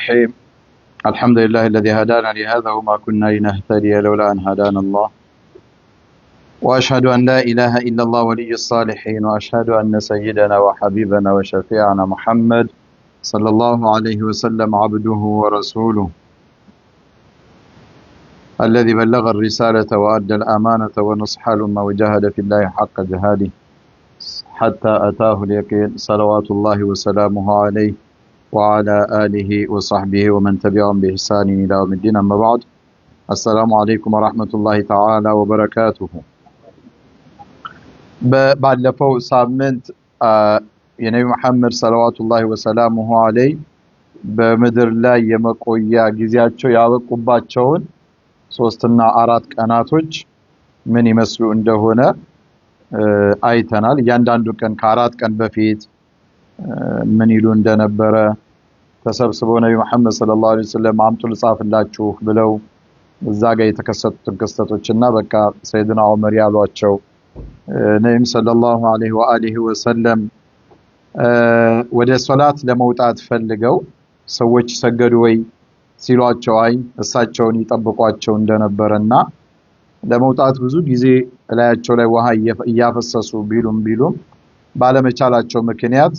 الرحيم الحمد لله الذي هدانا لهذا وما كنا لنهتدي لولا أن هدانا الله وأشهد أن لا إله إلا الله ولي الصالحين وأشهد أن سيدنا وحبيبنا وشفيعنا محمد صلى الله عليه وسلم عبده ورسوله الذي بلغ الرسالة وأدى الأمانة ونصح الأمة وجاهد في الله حق جهاده حتى أتاه اليقين صلوات الله وسلامه عليه وعلى آله وصحبه ومن تبعهم بإحسان إلى يوم الدين أما بعد السلام عليكم ورحمة الله تعالى وبركاته ባለፈው ሳምንት የነብዩ መሐመድ ሰለላሁ ወሰላሙሁ ዐለይሂ በምድር ላይ የመቆያ ጊዜያቸው ያበቁባቸውን 3 እና 4 ቀናቶች ምን ይመስሉ እንደሆነ አይተናል። እያንዳንዱ ቀን ከ4 ቀን በፊት ምን ይሉ እንደነበረ ተሰብስበው ነብዩ መሐመድ ሰለላሁ ዐለይሂ ወሰለም አምጡ ልጻፍላችሁ ብለው እዛ ጋር የተከሰቱ ክስተቶችና በቃ ሰይድና ዑመር ያሏቸው ነብዩ ሰለላሁ ዐለይሂ ወሰለም ወደ ሶላት ለመውጣት ፈልገው ሰዎች ሰገዱ ወይ ሲሏቸው አይ እሳቸውን ይጠብቋቸው እንደነበረና ለመውጣት ብዙ ጊዜ እላያቸው ላይ ውሃ እያፈሰሱ ቢሉም ባለመቻላቸው ምክንያት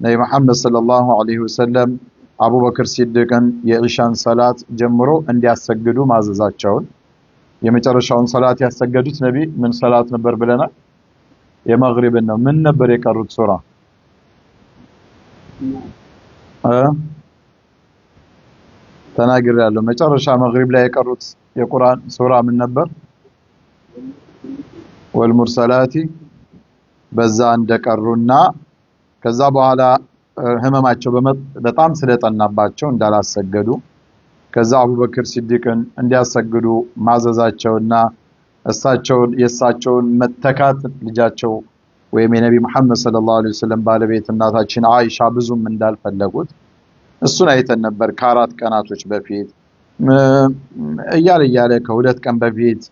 ነብዩ መሐመድ ሰለላሁ ዐለይሂ ወሰለም አቡበክር ሲዲቅን የኢሻን ሰላት ጀምሮ እንዲያሰግዱ ማዘዛቸውን የመጨረሻውን ሰላት ያሰገዱት ነቢ ምን ሰላት ነበር ብለናል? የመግሪብን ነው። ምን ነበር የቀሩት ሱራ? ተናግሬያለሁ። መጨረሻ መግሪብ ላይ የቀሩት የቁርአን ሱራ ምን ነበር? ወልሙርሰላቲ በዛ እንደቀሩና ከዛ በኋላ ህመማቸው በጣም ስለጠናባቸው እንዳላሰገዱ ከዛ አቡበክር ሲዲቅን እንዲያሰግዱ ማዘዛቸውና የእሳቸውን መተካት ልጃቸው ወይም የነቢ መሐመድ ሰለላሁ ዐለይሂ ወሰለም ባለቤት እናታችን አይሻ ብዙም እንዳልፈለጉት እሱን አይተን ነበር። ከ4 ቀናቶች በፊት እያለ ከ2 ቀን በፊት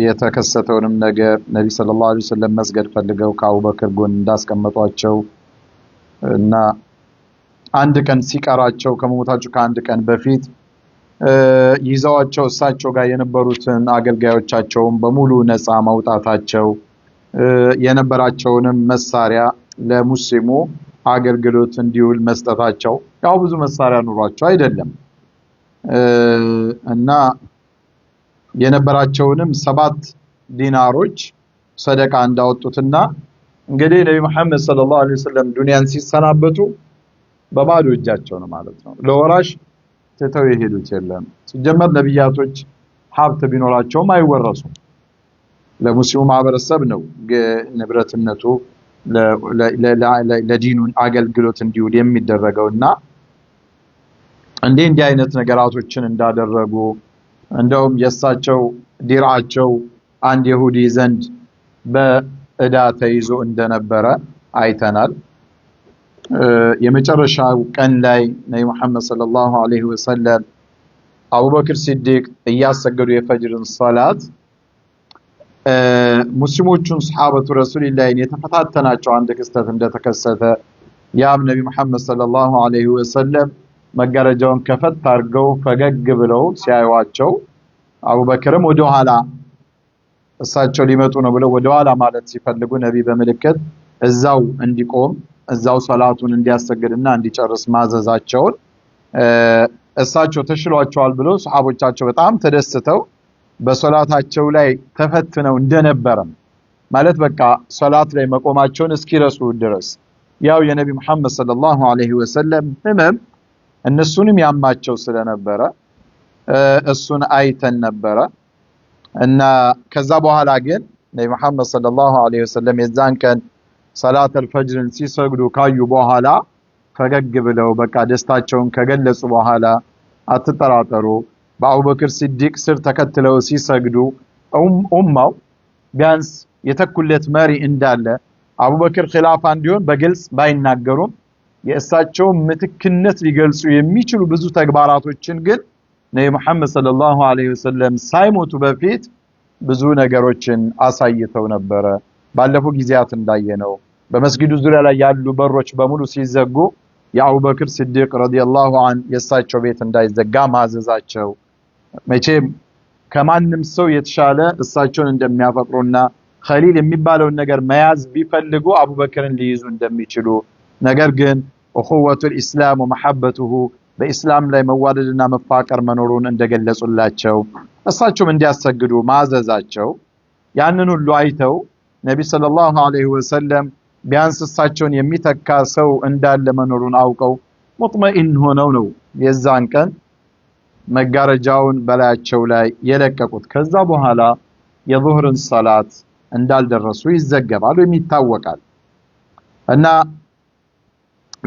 የተከሰተውንም ነገር ነቢ ሰለላሁ ዐለይሂ ወሰለም መስገድ ፈልገው ከአቡበክር ጎን እንዳስቀመጧቸው እና አንድ ቀን ሲቀራቸው ከመሞታቸው ከአንድ ቀን በፊት ይዘዋቸው እሳቸው ጋር የነበሩትን አገልጋዮቻቸውን በሙሉ ነፃ ማውጣታቸው የነበራቸውንም መሳሪያ ለሙስሊሙ አገልግሎት እንዲውል መስጠታቸው ያው ብዙ መሳሪያ ኑሯቸው አይደለም እና የነበራቸውንም 7 ዲናሮች ሰደቃ እንዳወጡትና እንግዲህ ነብዩ መሐመድ ሰለላሁ ዐለይሂ ወሰለም ዱንያን ሲሰናበቱ በባዶ እጃቸው ነው ማለት ነው። ለወራሽ ተተው የሄዱት የለም። ሲጀመር ነብያቶች ሀብት ቢኖራቸውም አይወረሱም። ለሙስሊሙ ማህበረሰብ ነው ንብረትነቱ ለዲኑን አገልግሎት እንዲውል የሚደረገውና እንዲህ አይነት ነገራቶችን እንዳደረጉ እንደውም የሳቸው ዲራቸው አንድ ይሁዲ ዘንድ በእዳ ተይዞ እንደነበረ አይተናል። የመጨረሻው ቀን ላይ ነብዩ መሐመድ ሰለላሁ ዐለይሂ ወሰለም አቡበክር ሲዲቅ እያሰገዱ የፈጅርን ሶላት ሙስሊሞቹን ሱሐበቱ ረሱልላህ የተፈታተናቸው አንድ ክስተት እንደተከሰተ ያም ነብዩ መሐመድ ሰለላሁ ዐለይሂ ወሰለም መጋረጃውን ከፈት አድርገው ፈገግ ብለው ሲያዩዋቸው አቡበክርም ወደ ኋላ እሳቸው ሊመጡ ነው ብለው ወደ ኋላ ማለት ሲፈልጉ ነብይ በመልእክት እዛው እንዲቆም እዛው ሶላቱን እንዲያሰግድና እንዲጨርስ ማዘዛቸውን እሳቸው ተሽሏቸዋል ብለው ሱሐቦቻቸው በጣም ተደስተው በሶላታቸው ላይ ተፈትነው እንደነበረ ማለት በቃ ሶላት ላይ መቆማቸውን እስኪረሱ ድረስ ያው የነብዩ መሐመድ ሰለላሁ ዐለይሂ ወሰለም ህመም እነሱንም ያማቸው ስለነበረ እሱን አይተን ነበረ እና ከዛ በኋላ ግን ነብዩ መሐመድ ሰለላሁ ዐለይሂ ወሰለም የዛን ቀን ሰላት አልፈጅርን ሲሰግዱ ካዩ በኋላ ፈገግ ብለው በቃ ደስታቸውን ከገለጹ በኋላ አትጠራጠሩ በአቡበክር ሲዲቅ ስር ተከትለው ሲሰግዱ ኡማው ቢያንስ የተኩለት መሪ እንዳለ አቡበክር ኺላፋ እንዲሆን በግልጽ ባይናገሩም የእሳቸው ምትክነት ሊገልጹ የሚችሉ ብዙ ተግባራቶችን ግን ነብዩ መሐመድ ሰለላሁ ዐለይሂ ወሰለም ሳይሞቱ በፊት ብዙ ነገሮችን አሳይተው ነበረ። ባለፈው ጊዜያት እንዳየነው በመስጊዱ ዙሪያ ላይ ያሉ በሮች በሙሉ ሲዘጉ የአቡበክር ሲዲቅ ረዲየላሁ ዐን የሳቸው ቤት እንዳይዘጋ ማዘዛቸው መቼም ከማንም ሰው የተሻለ እሳቸውን እንደሚያፈቅሩና ኸሊል የሚባለውን ነገር መያዝ ቢፈልጉ አቡበክርን ሊይዙ እንደሚችሉ ነገር ግን እኹወቱል ኢስላም ወመሐበቱሁ በኢስላም ላይ መዋደድና መፋቀር መኖሩን እንደገለጹላቸው እሳቸውም እንዲያሰግዱ ማዘዛቸው ያንን ሁሉ አይተው ነቢ ሰለላሁ ዐለይሂ ወሰለም ቢያንስ እሳቸውን የሚተካ ሰው እንዳለ መኖሩን አውቀው ሙጥመኢን ሆነው ነው የዛን ቀን መጋረጃውን በላያቸው ላይ የለቀቁት። ከዛ በኋላ የዙህርን ሰላት እንዳልደረሱ ይዘገባል ወይም ይታወቃል። እና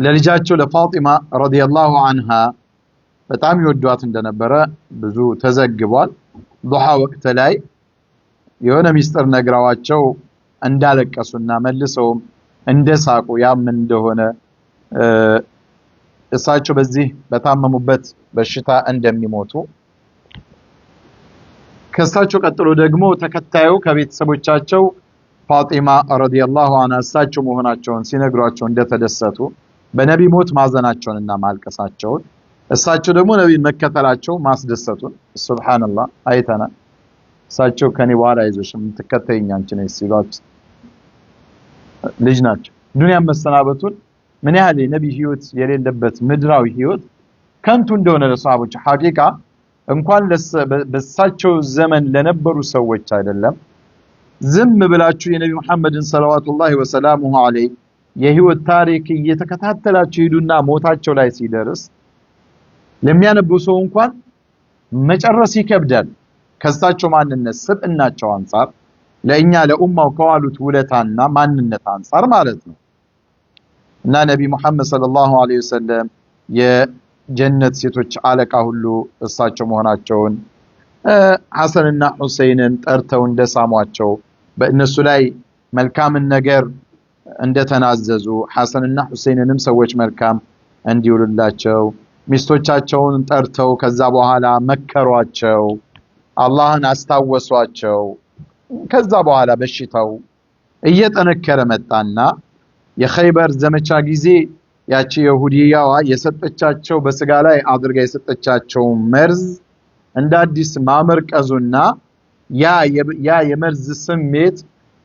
ለልጃቸው ለፋጢማ ረዲየላሁ ዐንሃ በጣም ይወዷት እንደነበረ ብዙ ተዘግቧል። ዱሃ ወቅት ላይ የሆነ ሚስጥር ነግራዋቸው እንዳለቀሱና መልሰውም እንደሳቁ ያም እንደሆነ እሳቸው በዚህ በታመሙበት በሽታ እንደሚሞቱ ከእሳቸው ቀጥሎ ደግሞ ተከታዩ ከቤተሰቦቻቸው ፋጢማ ረዲየላሁ ዐንሃ እሳቸው መሆናቸውን ሲነግሯቸው እንደተደሰቱ በነቢ ሞት ማዘናቸውንና ማልቀሳቸውን እሳቸው ደግሞ ነቢን መከተላቸው ማስደሰቱን ሱብሃንአላህ አይተናል። እሳቸው ከኔ በኋላ አይዞሽም ተከተይኝ አንቺ ነሽ ሲሏት ልጅ ናቸው ዱንያ መሰናበቱን ምን ያህል የነቢ ህይወት የሌለበት ምድራዊ ህይወት ከንቱ እንደሆነ ለሷሃቦች ሐቂቃ እንኳን በሳቸው ዘመን ለነበሩ ሰዎች አይደለም ዝም ብላችሁ የነቢ መሐመድን ሰለዋቱላሂ ወሰላሙሁ ዐለይሂ የህይወት ታሪክ እየተከታተላችሁ ሄዱና ሞታቸው ላይ ሲደርስ ለሚያነቡ ሰው እንኳን መጨረስ ይከብዳል። ከሳቸው ማንነት ስብዕናቸው አንፃር ለእኛ ለኡማው ከዋሉት ውለታና ማንነት አንፃር ማለት ነው። እና ነቢ መሐመድ ሰለላሁ ዐለይሂ ወሰለም የጀነት ሴቶች አለቃ ሁሉ እሳቸው መሆናቸውን ሐሰንና ሁሰይንን ጠርተው እንደሳሟቸው በእነሱ ላይ መልካምን ነገር እንደተናዘዙ ሐሰንና ሁሰይንንም ሰዎች መልካም እንዲውሉላቸው ሚስቶቻቸውን ጠርተው ከዛ በኋላ መከሯቸው አላህን አስታወሷቸው። ከዛ በኋላ በሽታው እየጠነከረ መጣና የኸይበር ዘመቻ ጊዜ ያቺ የሁዲያዋ የሰጠቻቸው በስጋ ላይ አድርጋ የሰጠቻቸው መርዝ እንደ አዲስ ማመርቀዙና ያ የመርዝ ስሜት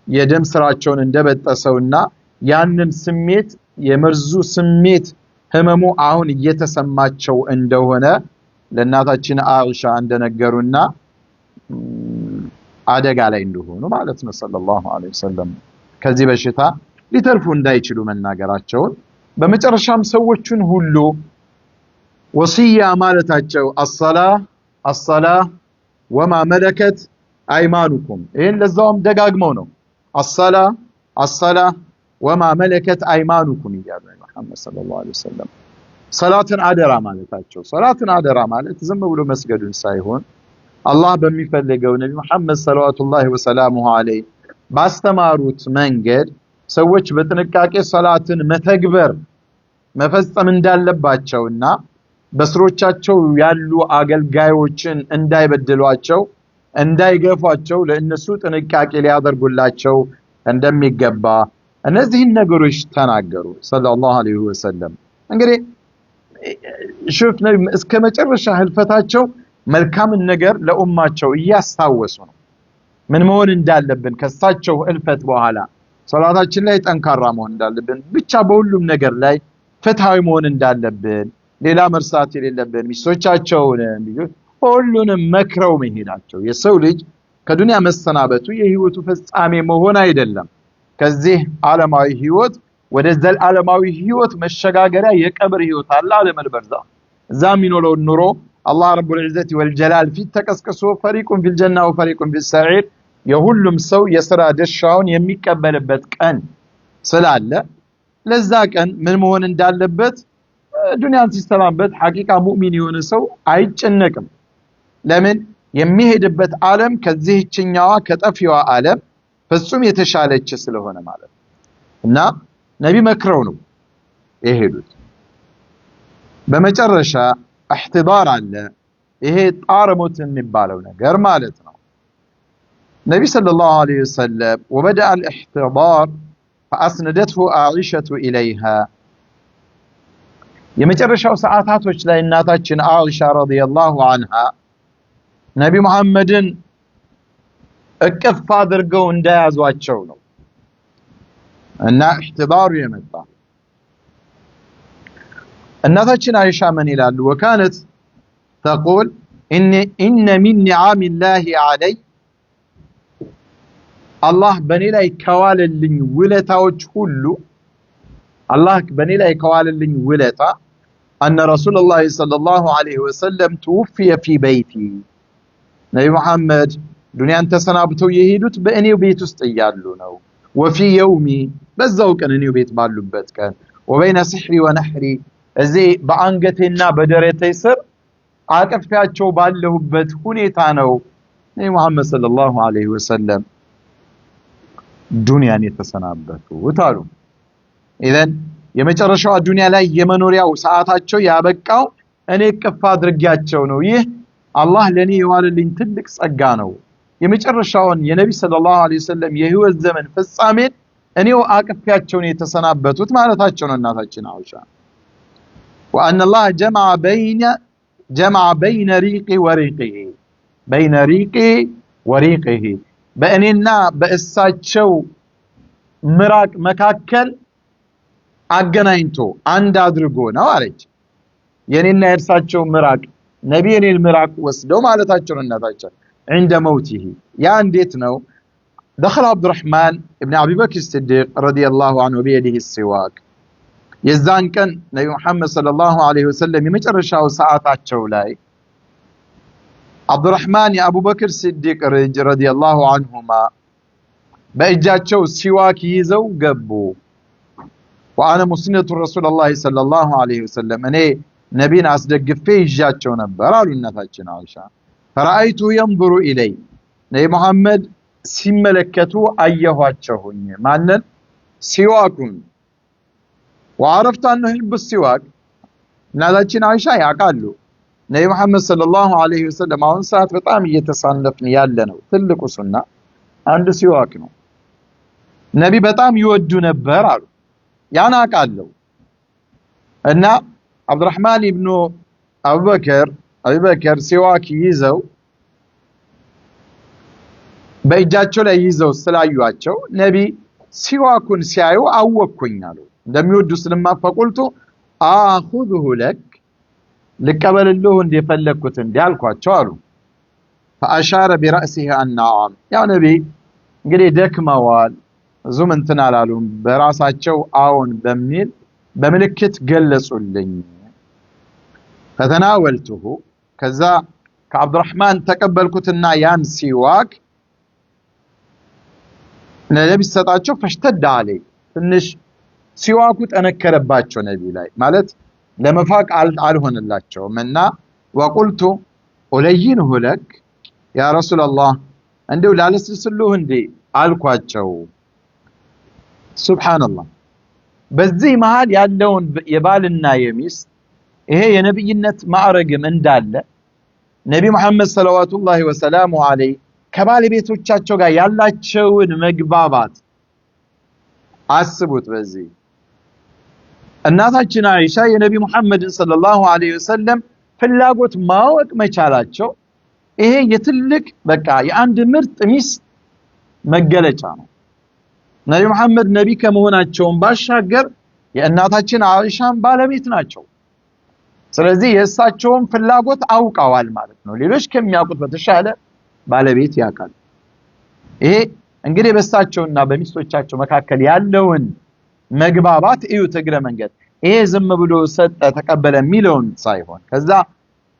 የደም ስራቸውን እንደበጠሰውና ያንን ስሜት የመርዙ ስሜት ህመሙ አሁን እየተሰማቸው እንደሆነ ለእናታችን አኢሻ እንደነገሩና አደጋ ላይ እንደሆኑ ማለት ነው ሰለላሁ ዐለይሂ ወሰለም ከዚህ በሽታ ሊተርፉ እንዳይችሉ መናገራቸውን በመጨረሻም ሰዎችን ሁሉ ወሲያ ማለታቸው الصلاة وما ملكت ايمانكم ይሄን ለዛውም ደጋግመው ነው الصلاة وما ملكت ايمانكم ይያሉ መሐመድ ሰለላሁ ዐለይሂ ወሰለም ሰላትን አደራ ማለታቸው ሰላትን አደራ ማለት ዝም ብሎ መስገዱን ሳይሆን አላህ በሚፈልገው ነቢ መሐመድ ሰለላሁ ወሰላሙሁ ዐለይሂ ባስተማሩት መንገድ ሰዎች በጥንቃቄ ሰላትን መተግበር መፈጸም እንዳለባቸውና በስሮቻቸው ያሉ አገልጋዮችን እንዳይበድሏቸው እንዳይገፏቸው ለእነሱ ጥንቃቄ ሊያደርጉላቸው እንደሚገባ እነዚህን ነገሮች ተናገሩ ሰለላሁ ዐለይሂ ወሰለም። እንግዲህ ሹፍ ነቢ እስከ መጨረሻ ህልፈታቸው መልካምን ነገር ለኡማቸው እያስታወሱ ነው ምን መሆን እንዳለብን ከሳቸው ህልፈት በኋላ ሶላታችን ላይ ጠንካራ መሆን እንዳለብን ብቻ በሁሉም ነገር ላይ ፍትሃዊ መሆን እንዳለብን ሌላ መርሳት የሌለብን ሚስቶቻቸውን ሁሉንም መክረው መሄዳቸው የሰው ልጅ ከዱንያ መሰናበቱ የህይወቱ ፍጻሜ መሆን አይደለም ከዚህ ዓለማዊ ህይወት ወደ ዘላለማዊ ህይወት መሸጋገሪያ የቀብር ህይወት አለ ዓለመል በርዛኽ እዛም ይኖረው ኑሮ አላህ ረቡል ዒዘቲ ወልጀላል ፊት ተቀስቅሶ ፈሪቁን ፊል ጀና ወፈሪቁን ፊል ሰዒር የሁሉም ሰው የሥራ ድርሻውን የሚቀበልበት ቀን ስላለ ለዛ ቀን ምን መሆን እንዳለበት ዱንያን ሲስተማበት ሐቂቃ ሙእሚን የሆነ ሰው አይጨነቅም ለምን የሚሄድበት ዓለም ከዚህችኛዋ ከጠፊዋ ዓለም ፍጹም የተሻለች ስለሆነ ማለት እና ነቢ መክረው ነው የሄዱት በመጨረሻ احتضار አለ ይሄ ጣርሞት የሚባለው ነገር ማለት ነው ነቢ ሰለላሁ ዐለይሂ ወሰለም وبدأ الاحتضار فأسندته عائشة إليها የመጨረሻው ሰዓታቶች ላይ እናታችን አይሻ ረዲየላሁ ዐንሃ ነቢ መሐመድን እቅፍ አድርገው እንደያዟቸው ነው እና احتضار የመጣ እናታችን አይሻ ምን ይላሉ وكانت تقول ان من نعم الله علي الله በኔ ላይ ከዋለልኝ ውለታዎች ሁሉ الله በኔ ላይ ከዋለልኝ ውለታ ان رسول الله صلى الله عليه وسلم توفي في بيتي ነቢ መሐመድ ዱንያን ተሰናብተው የሄዱት በእኔው ቤት ውስጥ እያሉ ነው وفي يومي በዛው ቀን እኔው ቤት ባሉበት ቀን وبين سحري ونحري እዚህ በአንገቴና በደረቴ ስር አቅፌያቸው ባለሁበት ሁኔታ ነው ነቢ መሐመድ ሰለላሁ ዐለይሂ ወሰለም ዱንያን የተሰናበቱት አሉ። ኢዘን የመጨረሻው ዱንያ ላይ የመኖሪያው ሰዓታቸው ያበቃው እኔ እቅፍ አድርጌያቸው ነው። ይህ አላህ ለኔ የዋለልኝ ትልቅ ጸጋ ነው። የመጨረሻውን የነቢ ሰለላሁ ዐለይሂ ወሰለም የህይወት ዘመን ፍጻሜን እኔው አቅፌያቸው ነው የተሰናበቱት ማለታቸው ነው እናታችን አይሻ። وأن الله جمع بين ريقي وريقه بين ريقي وريقه بأننا بأساتشو مراك مكاكل አገናኝቶ አንድ አድርጎ ነው አለች። የኔና የእርሳቸው ምራቅ ነብዩን المراق ወስደው ማለታቸው ነው እናታችን عند موته ያ እንዴት ነው دخل عبد الرحمن ابن ابي بكر الصديق رضي الله عنه بيده السواك የዛን ቀን ነብዩ መሐመድ ሰለላሁ ዐለይሂ ወሰለም የመጨረሻው ሰዓታቸው ላይ አብዱራህማን የአቡበክር ሲዲቅ ረዲየላሁ ዐንሁማ በእጃቸው ሲዋክ ይዘው ገቡ። وانا مسنده رسول الله صلى الله عليه وسلم እኔ ነብይን አስደግፌ ይዣቸው ነበር አሉ እናታችን አይሻ። فرأيته ينظر الي ነብዩ መሐመድ ሲመለከቱ አየኋቸውኝ ማንን ሲዋኩን وعرفت انه يحب السواك እናታችን አይሻ ያቃሉ ነብዩ መሐመድ ሰለላሁ ዐለይሂ ወሰለም አሁን ሰዓት በጣም እየተሳነፍን ያለ ነው ትልቁ ሱና አንድ ሲዋክ ነው ነብይ በጣም ይወዱ ነበር አሉ ያን አቃለው እና አብዱራህማን ኢብኑ አቡበከር ሲዋክ ይዘው በእጃቸው ላይ ይዘው ስላዩአቸው ነብይ ሲዋኩን ሲያዩ አወኩኝ አሉ እንደሚወዱ ስለማፈቁልቱ አኹذሁ ለክ ልቀበልልህ እንደፈለኩት እንዲያልኳቸው አሉ። فاشار براسه النعم ያ ነብይ እንግዲህ ደክመዋል ዙም እንትን አላሉም በራሳቸው አዎን በሚል በምልክት ገለጹልኝ። فتناولته ከዛ ከአብዱራህማን ተቀበልኩትና ያን ሲዋክ ለነብይ ሰጣቸው ፈሽተድ አለይ ትንሽ ሲዋኩ ተነከረባቸው ነብዩ ላይ ማለት ለመፋቅ አልሆነላቸውም እና ወቁልቱ ኡለይንሁ ለክ ያ ረሱላህ እንደው ላለስልስሉህ እንዴ አልኳቸው። ሱብሃንአላህ በዚህ መሃል ያለውን የባልና የሚስት ይሄ የነብይነት ማዕረግም እንዳለ ነብይ መሐመድ ሰለላሁ ወሰላሙ ዐለይሂ ከባለቤቶቻቸው ጋር ያላቸውን መግባባት አስቡት። በዚህ እናታችን አይሻ የነብይ መሐመድን ሰለላሁ ዐለይሂ ወሰለም ፍላጎት ማወቅ መቻላቸው ይሄ የትልቅ በቃ የአንድ ምርጥ ሚስት መገለጫ ነው። ነብይ መሐመድ ነብይ ከመሆናቸውም ባሻገር የእናታችን አይሻን ባለቤት ናቸው። ስለዚህ የእሳቸውን ፍላጎት አውቀዋል ማለት ነው። ሌሎች ከሚያውቁት በተሻለ ባለቤት ያውቃል። ይሄ እንግዲህ በእሳቸውና በሚስቶቻቸው መካከል ያለውን መግባባት እዩ ተግረ መንገድ ይሄ ዝም ብሎ ሰጠ ተቀበለ ሚሊዮን ሳይሆን ከዛ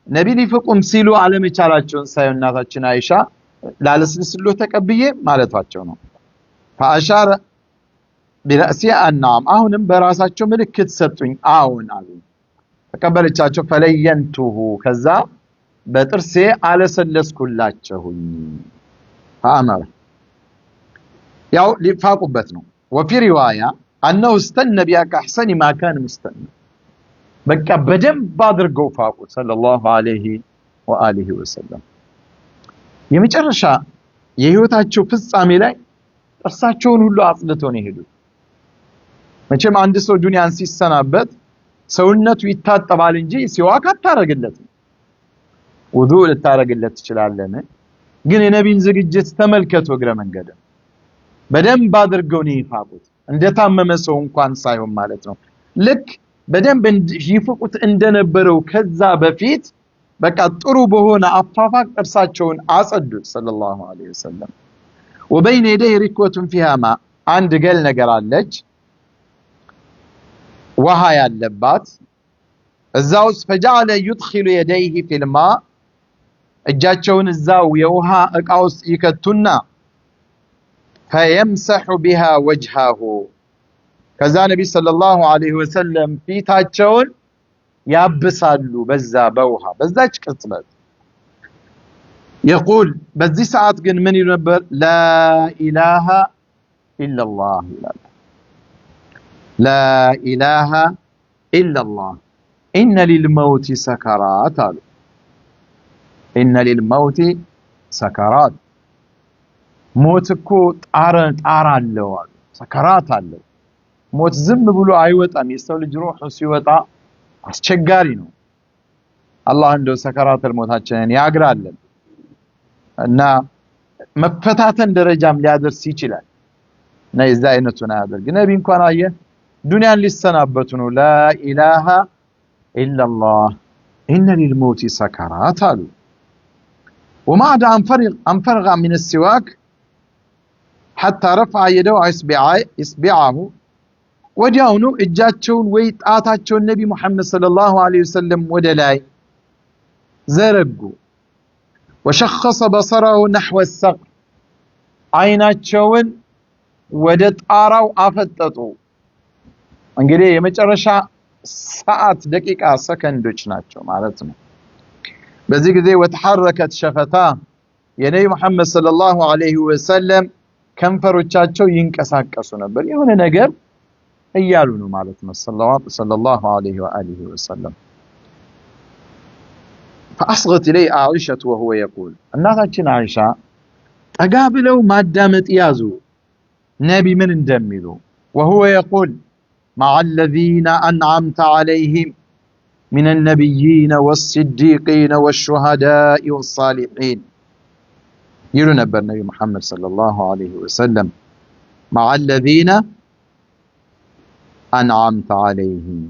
ነብይ ሊፈቁም ሲሉ አለመቻላቸውን ሳይሆን እናታችን አይሻ ላለስልስሎ ተቀብዬ ማለታቸው ነው። فاشار براسي النعم አሁንም በራሳቸው ምልክት ሰጡኝ አዎን አሉ ተቀበለቻቸው። ፈለየንቱሁ ከዛ በጥርሴ አለሰለስኩላቸውኝ فامر ያው ሊፋቁበት ነው። وفي روايه انه استنى بها كاحسن ما كان مستنى በቃ በደንብ አድርገው ፋቁት ሰለላሁ ዐለይሂ ወአሊሂ ወሰለም። የመጨረሻ የህይወታቸው ፍጻሜ ላይ ጥርሳቸውን ሁሉ አጽድተው ነው የሄዱት። መቼም አንድ ሰው ዱንያን ሲሰናበት ሰውነቱ ይታጠባል እንጂ ሲዋክ አታረግለትም። ውዱእ ልታረግለት ትችላለህ። ግን የነቢን ዝግጅት ተመልከቱ። እግረ መንገድ በደንብ አድርገው ነው ይፋቁት። እንደታመመ ሰው እንኳን ሳይሆን ማለት ነው። ልክ በደንብ ይፍቁት እንደነበረው ከዛ በፊት በቃ ጥሩ በሆነ አፋፋቅ ጥርሳቸውን አጸዱት ሰለላሁ ዐለይሂ ወሰለም። وبين يديه ركوة فيها ماء عند قال ነገር አለች ውሃ ያለባት እዛውስ فجعل يدخل يديه في الماء እጃቸውን እዛው የውሃ እቃ ውስጥ ይከቱና فيمسح بها وجهه ከዛ ነብይ ሰለላሁ ዐለይሂ ወሰለም ፊታቸውን ያብሳሉ በዛ በውሃ በዛች ቅጽበት يقول በዚህ ሰዓት ግን ምን ይሉ ነበር لا إله إلا الله لا إله إلا الله إن للموت سكرات إن للموت سكرات موت እኮ ጣራ አለው ሰከራት አለው ሞት ዝም ብሎ አይወጣም የሰው ልጅ ሩህ ሲወጣ አስቸጋሪ ነው አላህ እንደው ሰከራተል ሞታችንን ያግራልን እና መፈታተን ደረጃም ሊያደርስ ይችላል እና የዛ አይነቱን ያደርግ ነብይ እንኳን አየ ዱንያን ሊሰናበቱ ነው ላ ኢላሃ ኢላላህ ኢነ ሊልሞት ሰከራት አሉ ومعد أن فرغ من السواك حتى رفع يده إصبعه ወዲያውኑ እጃቸውን ወይ ጣታቸውን ነብይ መሐመድ ሰለላሁ ዐለይሂ ወሰለም ወደ ላይ ዘረጉ وشخص بصره نحو السقف አይናቸውን ወደ ጣራው አፈጠጡ እንግዲህ የመጨረሻ ሰዓት ደቂቃ ሰከንዶች ናቸው ማለት ነው በዚህ ጊዜ وتحركت شفتا የነብይ መሐመድ ሰለላሁ ዐለይሂ ወሰለም ከንፈሮቻቸው ይንቀሳቀሱ ነበር የሆነ ነገር እያሉ ነው ማለት ነው ሰለላሁ ዐለይሂ ወአሊሂ ወሰለም فأصغت إليه عائشة وهو يقول እናታችን አይሻ ጠጋ ብለው ማዳመጥ ያዙ ነብይ ምን እንደሚሉ وهو يقول مع الذين أنعمت عليهم من النبيين والصديقين والشهداء والصالحين يلو نبر نبي محمد صلى الله عليه وسلم مع الذين أنعمت عليهم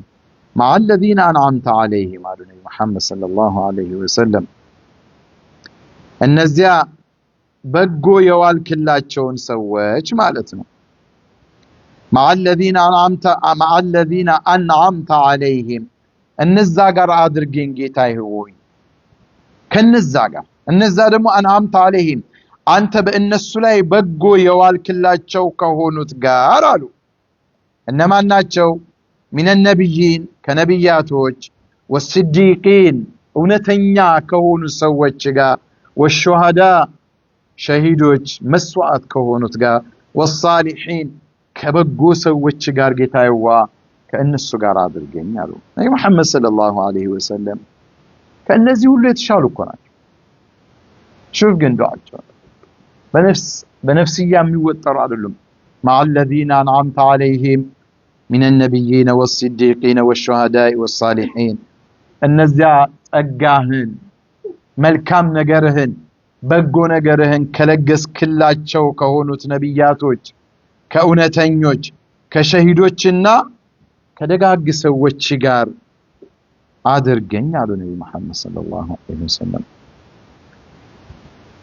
مع الذين أنعمت عليهم على نبي محمد صلى الله عليه وسلم النزيا بقو يوال كلاتشون سواج مالتنا مع الذين أنعمت عليهم النزاقر عادرقين جيتاي هوي كالنزاقر النزاقر أنعمت عليهم أنت بأن السلاي بقو يوال كلاتشو كهونو تقارالو إنما الناتشو من النبيين كنبياتوج والصديقين ونتنيا كهونو سوتشغا والشهداء شهيدوج مسوات كهونو تقا والصالحين كبقو سوتشغار جيتايوا كأن السجار عادر جنيالو نبي محمد صلى الله عليه وسلم كأن زي ولو يتشالو كنا شوف جندوعቸው بنفسيا የሚወጠሩ አይደሉም مع الذين أنعمت عليهم من النبيين والصديقين والشهداء والصالحين እነዚያ ጸጋህን መልካም ነገርህን በጎ ነገርህን ከለገስክላቸው ከሆኑት ነብያቶች ከኡነተኞች ከሸሂዶችና ከደጋግ ሰዎች ጋር አድርገኝ አሉ ነብይ መሐመድ ሰለላሁ ዐለይሂ ወሰለም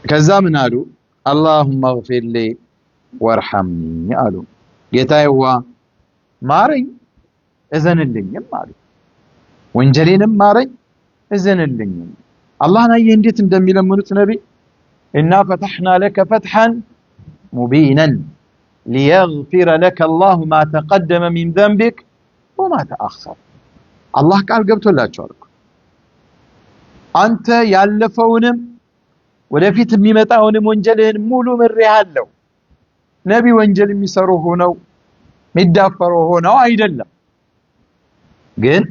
ከዛ ምን አሉ اللهم اغفر لي وارحمني አሉ ጌታዬዋ ማረኝ እዘንልኝም አሉ ወንጀሌንም ማረኝ እዘንልኝም አላህን አየህ እንዴት እንደሚለምኑት ነብይ እና فتحنا لك فتحا مبينا ليغفر لك الله ما تقدم من ذنبك وما تأخر الله ቃል ገብቶላቸዋል አንተ ያለፈውንም ወደፊት የሚመጣውንም ወንጀልህን ሙሉ ምሬሃለሁ ነብይ ወንጀል የሚሰሩ ሆነው ሚዳፈሩ ሆነው አይደለም ግን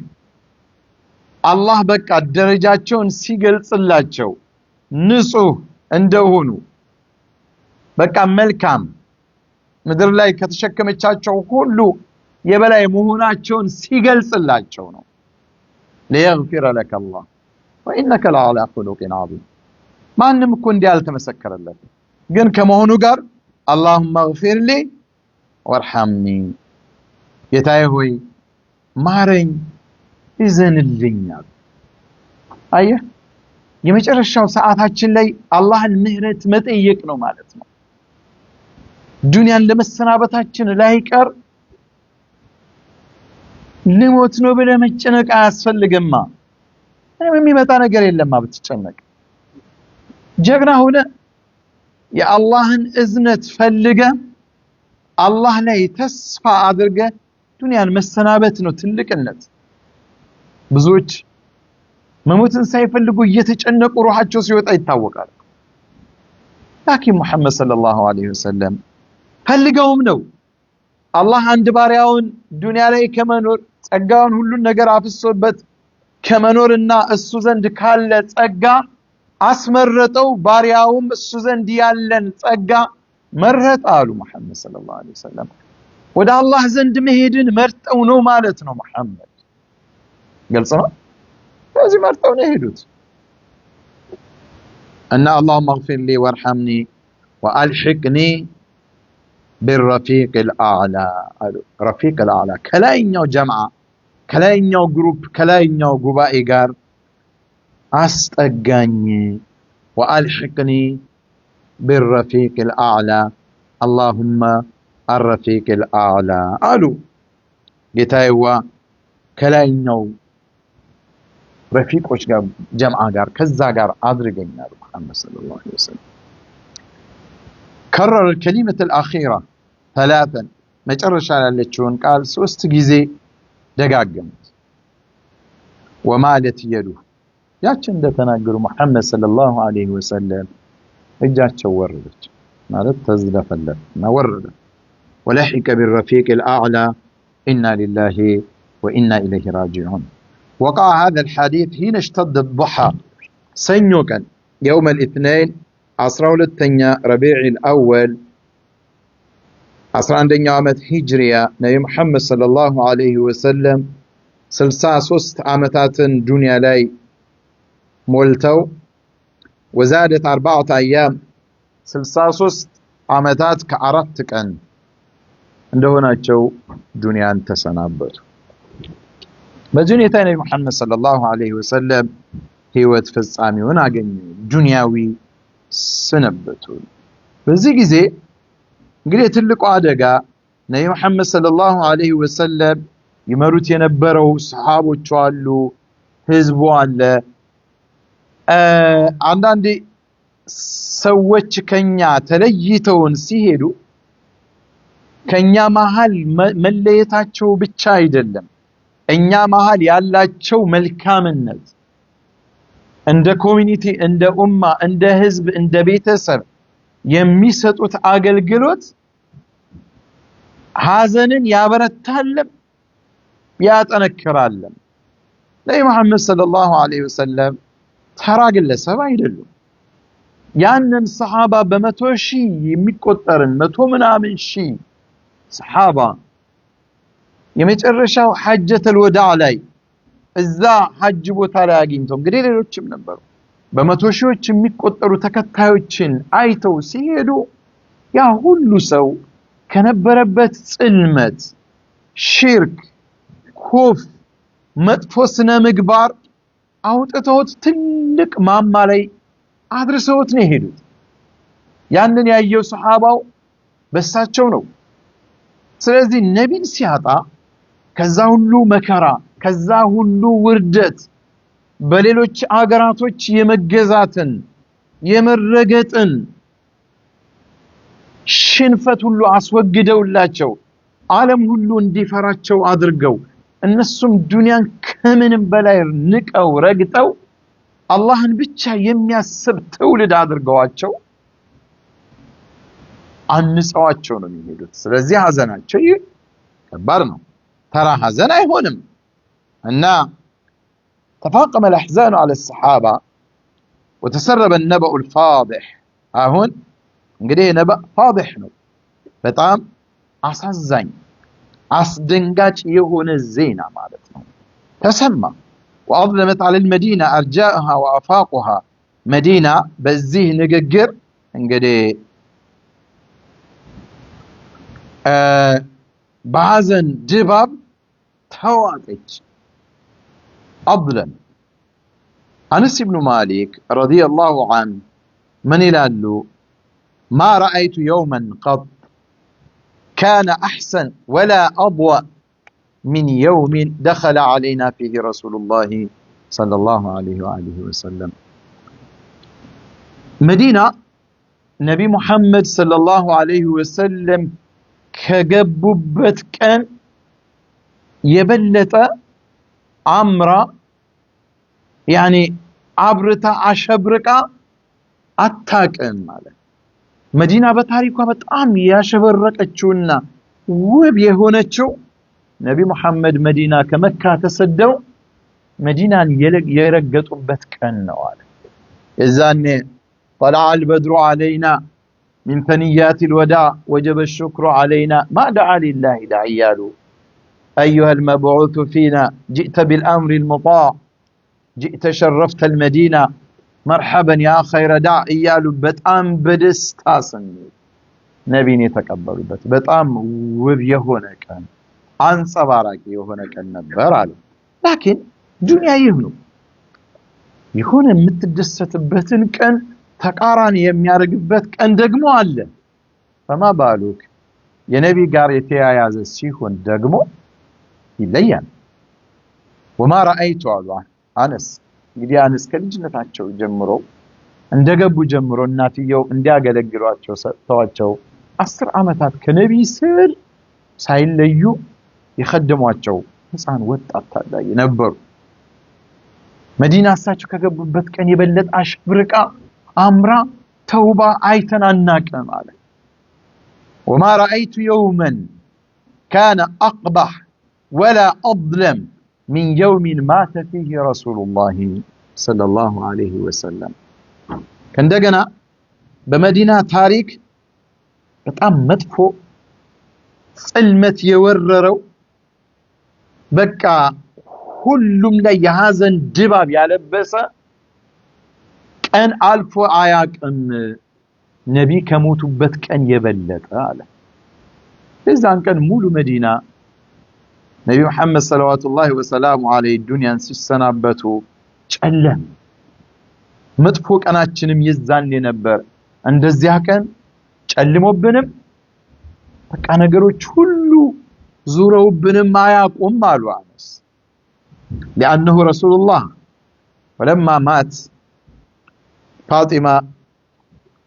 አላህ በቃ ደረጃቸውን ሲገልጽላቸው ንጹህ እንደሆኑ በቃ መልካም ምድር ላይ ከተሸከመቻቸው ሁሉ የበላይ መሆናቸውን ሲገልጽላቸው ነው ليغفر لك الله وإنك لعلى خلق عظيم ማንም እኮ እንዲህ አልተመሰከረለት ግን ከመሆኑ ጋር اللهم اغفر لي وارحمني ጌታዬ ሆይ ማረኝ ይዘንልኛል አየህ የመጨረሻው ሰዓታችን ላይ አላህን ምህረት መጠየቅ ነው ማለት ነው ዱንያን ለመሰናበታችን ላይቀር ልሞት ነው ብለህ መጨነቅ አያስፈልግማ ምንም የሚመጣ ነገር የለማ ብትጨነቅ ጀግና ሆነ የአላህን እዝነት ፈልገ አላህ ላይ ተስፋ አድርገ ዱንያን መሰናበት ነው ትልቅነት ብዙዎች መሞትን ሳይፈልጉ እየተጨነቁ ሩሃቸው ሲወጣ ይታወቃል ላኪን ሙሐመድ ሰለላሁ ዐለይሂ ወሰለም ፈልገውም ነው አላህ አንድ ባሪያውን ዱንያ ላይ ከመኖር ጸጋውን ሁሉ ነገር አፍሶበት ከመኖርና እሱ ዘንድ ካለ ጸጋ አስመረጠው ባሪያውም እሱ ዘንድ ያለን ጸጋ መረጥ አሉ ሙሐመድ ሰለላሁ ዐለይሂ ወሰለም ወደ አላህ ዘንድ መሄድን መርጠው ነው ማለት ነው ሙሐመድ ግልጽ ነው ስለዚህ መርጠው ነው ሄዱት እና اللهم اغفر لي وارحمني والحقني بالرفيق الاعلى رفيق الاعلى ከላይኛው ጀማዓ ከላይኛው ግሩፕ ከላይኛው ጉባኤ ጋር አስጠጋኝ والحقني بالرفيق الاعلى اللهم الرفيق الاعلى አሉ ጌታዬዋ ከላይኛው ረፊቆች ጋር ጀማዓ ጋር ከዛ ጋር አድርገኛል محمد صلى الله عليه وسلم كرر الكلمة الأخيرة ثلاثا መጨረሻ ያለችውን ቃል 3 ጊዜ ደጋገሙት ومالت يده ያችን እንደተናገሩ محمد صلى الله عليه وسلم እጃቸው ወረደች ማለት ተዝለፈለፈና ወረደ ولحق بالرفيق الأعلى إنا لله وإنا إليه راجعون وقع هذا الحديث حين اشتد الضحى سنوكا يوم الاثنين 12 ربيع الأول 11 عامة هجرية نبي محمد صلى الله عليه وسلم 63 عامتات دنيا لاي مولتو وزادت 4 أيام 63 عامتات كعرفتك أن عندهنا دنيا تسنابتو በዱንያ ነብይ መሐመድ ሰለላሁ ዐለይሂ ወሰለም ህይወት ፍጻሜውን አገኙ ዱንያዊ ሰነበቱ በዚህ ጊዜ እንግዲህ ትልቁ አደጋ ነብይ መሐመድ ሰለላሁ ዐለይሂ ወሰለም ይመሩት የነበረው ሰሃቦቹ አሉ ህዝቡ አለ አንዳንዴ ሰዎች ከኛ ተለይተውን ሲሄዱ ከኛ መሃል መለየታቸው ብቻ አይደለም እኛ መሃል ያላቸው መልካምነት እንደ ኮሚኒቲ እንደ ኡማ እንደ ህዝብ እንደ ቤተሰብ የሚሰጡት አገልግሎት ሐዘንን ያበረታል ያጠነክራል ነብይ መሐመድ ሰለላሁ ዐለይሂ ወሰለም ተራ ግለሰብ አይደሉም ያንን ሰሃባ በመቶ ሺህ የሚቆጠርን መቶ ምናምን ሺህ ሰሃባ የመጨረሻው ሐጀተል ወዳዕ ላይ እዛ ሐጅ ቦታ ላይ አግኝተው እንግዲህ ሌሎችም ነበሩ በመቶ ሺዎች የሚቆጠሩ ተከታዮችን አይተው ሲሄዱ ያ ሁሉ ሰው ከነበረበት ጽልመት ሽርክ ኩፍ መጥፎ ስነ ምግባር አውጥተውት ትልቅ ማማ ላይ አድርሰውት ነው የሄዱት ያንን ያየው ሰሃባው በሳቸው ነው ስለዚህ ነብይን ሲያጣ ከዛ ሁሉ መከራ ከዛ ሁሉ ውርደት በሌሎች አገራቶች የመገዛትን የመረገጥን ሽንፈት ሁሉ አስወግደውላቸው ዓለም ሁሉ እንዲፈራቸው አድርገው እነሱም ዱንያን ከምንም በላይ ንቀው ረግጠው አላህን ብቻ የሚያስብ ትውልድ አድርገዋቸው አንጸዋቸው ነው የሚሄዱት ስለዚህ ሐዘናቸው ከባድ ነው ተራ ሐዘን አይሆንም እና تفاقم الاحزان على الصحابه وتسرب النبأ الفاضح አሁን እንግዲህ ነብእ ፋضح ነው በጣም አሳዛኝ አስደንጋጭ የሆነ ዜና ማለት ነው ተሰማ وأظلمت على المدينة أرجاءها وأفاقها مدينة بزيه نججر انقدي بعزن جباب تواتج أظلم. أنس بن مالك رضي الله عنه من يلالو ما رأيت يوما قط كان أحسن ولا أضوأ من يوم دخل علينا فيه رسول الله صلى الله عليه وآله وسلم. مدينة نبي محمد صلى الله عليه وسلم كجببت كان يبلت عمرة يعني عبرتا عشبركا أتاكن ماله مدينة بتاريخها بتأم يا شبركتشونا وبيهونتشو نبي محمد مدينة كمكة تصدوا مدينة يرقطوا بتكن نواله إذن طلع البدر علينا من ثنيات الوداع وجب الشكر علينا ما دعا لله دعياله أيها المبعوث فينا جئت بالأمر المطاع جئت شرفت المدينة مرحبا يا خير داع إيالو بتأم بدستاسني نبيني تقبلوا بتأم وبيهونا كان عن صبارك يهونا كان نبر عليه لكن دنيا يهون متدست بتن كان تقاراني يميارق بتك أن دقمو على فما بالوك يا نبي قاريتي عياز السيخون دقمو إليان وما رأيت الله أنس قد أنس كالجنة عاتشو جمرو اندقبو جمرو الناتيو اندقا لقلو عاتشو تواتشو 10 عامتات كنبي سر سايل ليو يخدمو عاتشو نسان وطاتا لا ينبرو مدينة ساتشو كقبو بتكن يبلد أشبركا أمرا توبة عيتنا الناكم عليه وما رأيت يوما كان أقبح ولا أظلم من يوم مات فيه رسول الله صلى الله عليه وسلم كان دقنا بمدينة تاريك بتأم مدفو علمت يوررو بكا كلهم لي هذا الدباب يلبسه كان ألفو آياك أن نبي كموت بتكن يبلد على إذا كان مولو مدينة نبي محمد صلوات الله وسلامه عليه الدنيا نسيش سنابته تشألم مدفوك أنا تشنم يزان لنبر عند الزياكن تشألموا بنم أنا قروا تشلو زوروا بنم ما يقوم مالو عنس لأنه رسول الله ولما مات فاطمة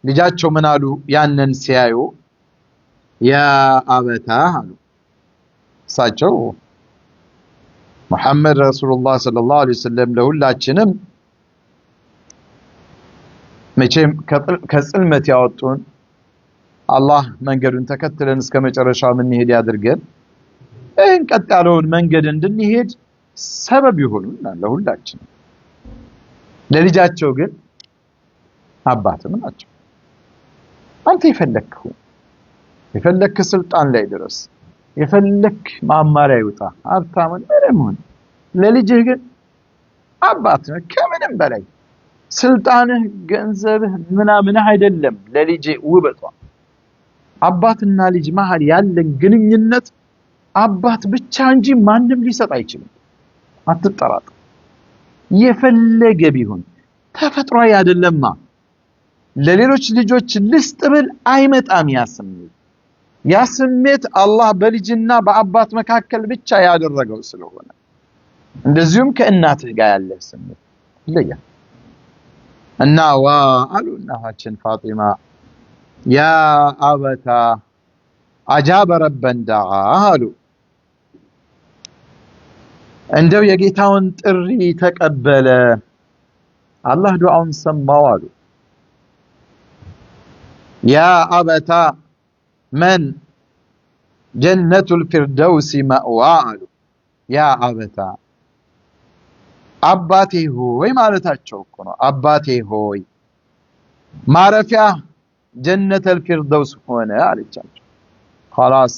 لجاتشو منالو يانن سيايو يا أبتاه ساتشو محمد رسول الله صلى الله عليه وسلم له لا تشنم مچم كصلمت ያወጡን አላህ መንገዱን ተከትለን እስከ መጨረሻው ምን ሄድ ያድርገን እንቀጣለውን መንገድ እንድንሄድ ሰበብ ይሁንና ለሁላችን ለልጃቸው ግን አባትም ናቸው አንተ የፈለክ ስልጣን ላይ ድረስ የፈለክ ማማሪያ ይውጣ ሀብታምን ምንም ለልጅህ ግን አባት ነው ከምንም በላይ ስልጣንህ ገንዘብህ ምናምን አይደለም ለልጅ ውበቷ አባትና ልጅ መሃል ያለን ግንኙነት አባት ብቻ እንጂ ማንም ሊሰጥ አይችልም አትጠራጥ የፈለገ ቢሆን ተፈጥሯዊ አይደለማ ለሌሎች ልጆች ልስጥብል አይመጣም ያስሜት አላህ በልጅና በአባት መካከል ብቻ ያደረገው ስለሆነ እንደዚሁም ከእናትህ ጋር ያለ ስሜት ለያ እና አሉ እናታችን ፋጢማ ያ አበታ አጃበ ረበን ዳዓ አሉ እንደው የጌታውን ጥሪ ተቀበለ አላህ ዱዓውን ሰማው አሉ ያ አበታ من جنة الفردوس مأوى يا أبتا أباتي هوي مالتاچو كنو أباتي هوي معرفيا جنة الفردوس هنا عليچاچو خلاص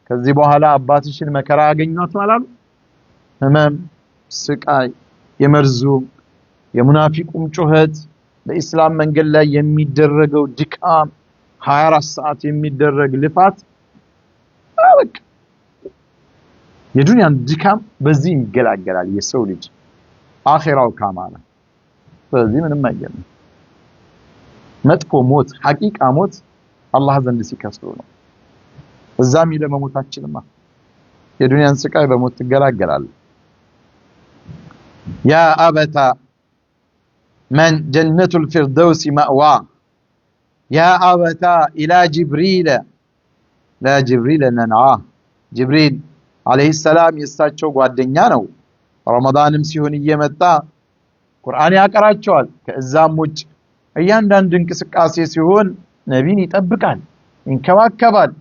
كذي بوهلا أباتيشن مكرا አገኙት ማለት همم سقاي የመርዙ የሙናፊቁም ጩኸት በእስላም መንገድ ላይ የሚደረገው ድካም 24 ሰዓት የሚደረግ ልፋት አበቃ የዱንያን ድካም በዚህ ይገላገላል የሰው ልጅ አኺራው ካማለ ስለዚህ ምንም አይገርም መጥፎ ሞት ሐቂቃ ሞት አላህ ዘንድ ሲከስሩ ነው እዛም ለመሞታችንማ የዱንያን ስቃይ በሞት ትገላገላል يا أبتا من جنة الفردوس مأوى يا أبتا إلى جبريل لا جبريل ننعاه جبريل عليه السلام يستاچو ጓደኛ ነው ረመዳንም ሲሆን እየመጣ ቁርአን ያቀራቸዋል ከዛም ውጭ እያንዳንዱ እንቅስቃሴ ሲሆን ነብይን ይጠብቃል ይንከባከባል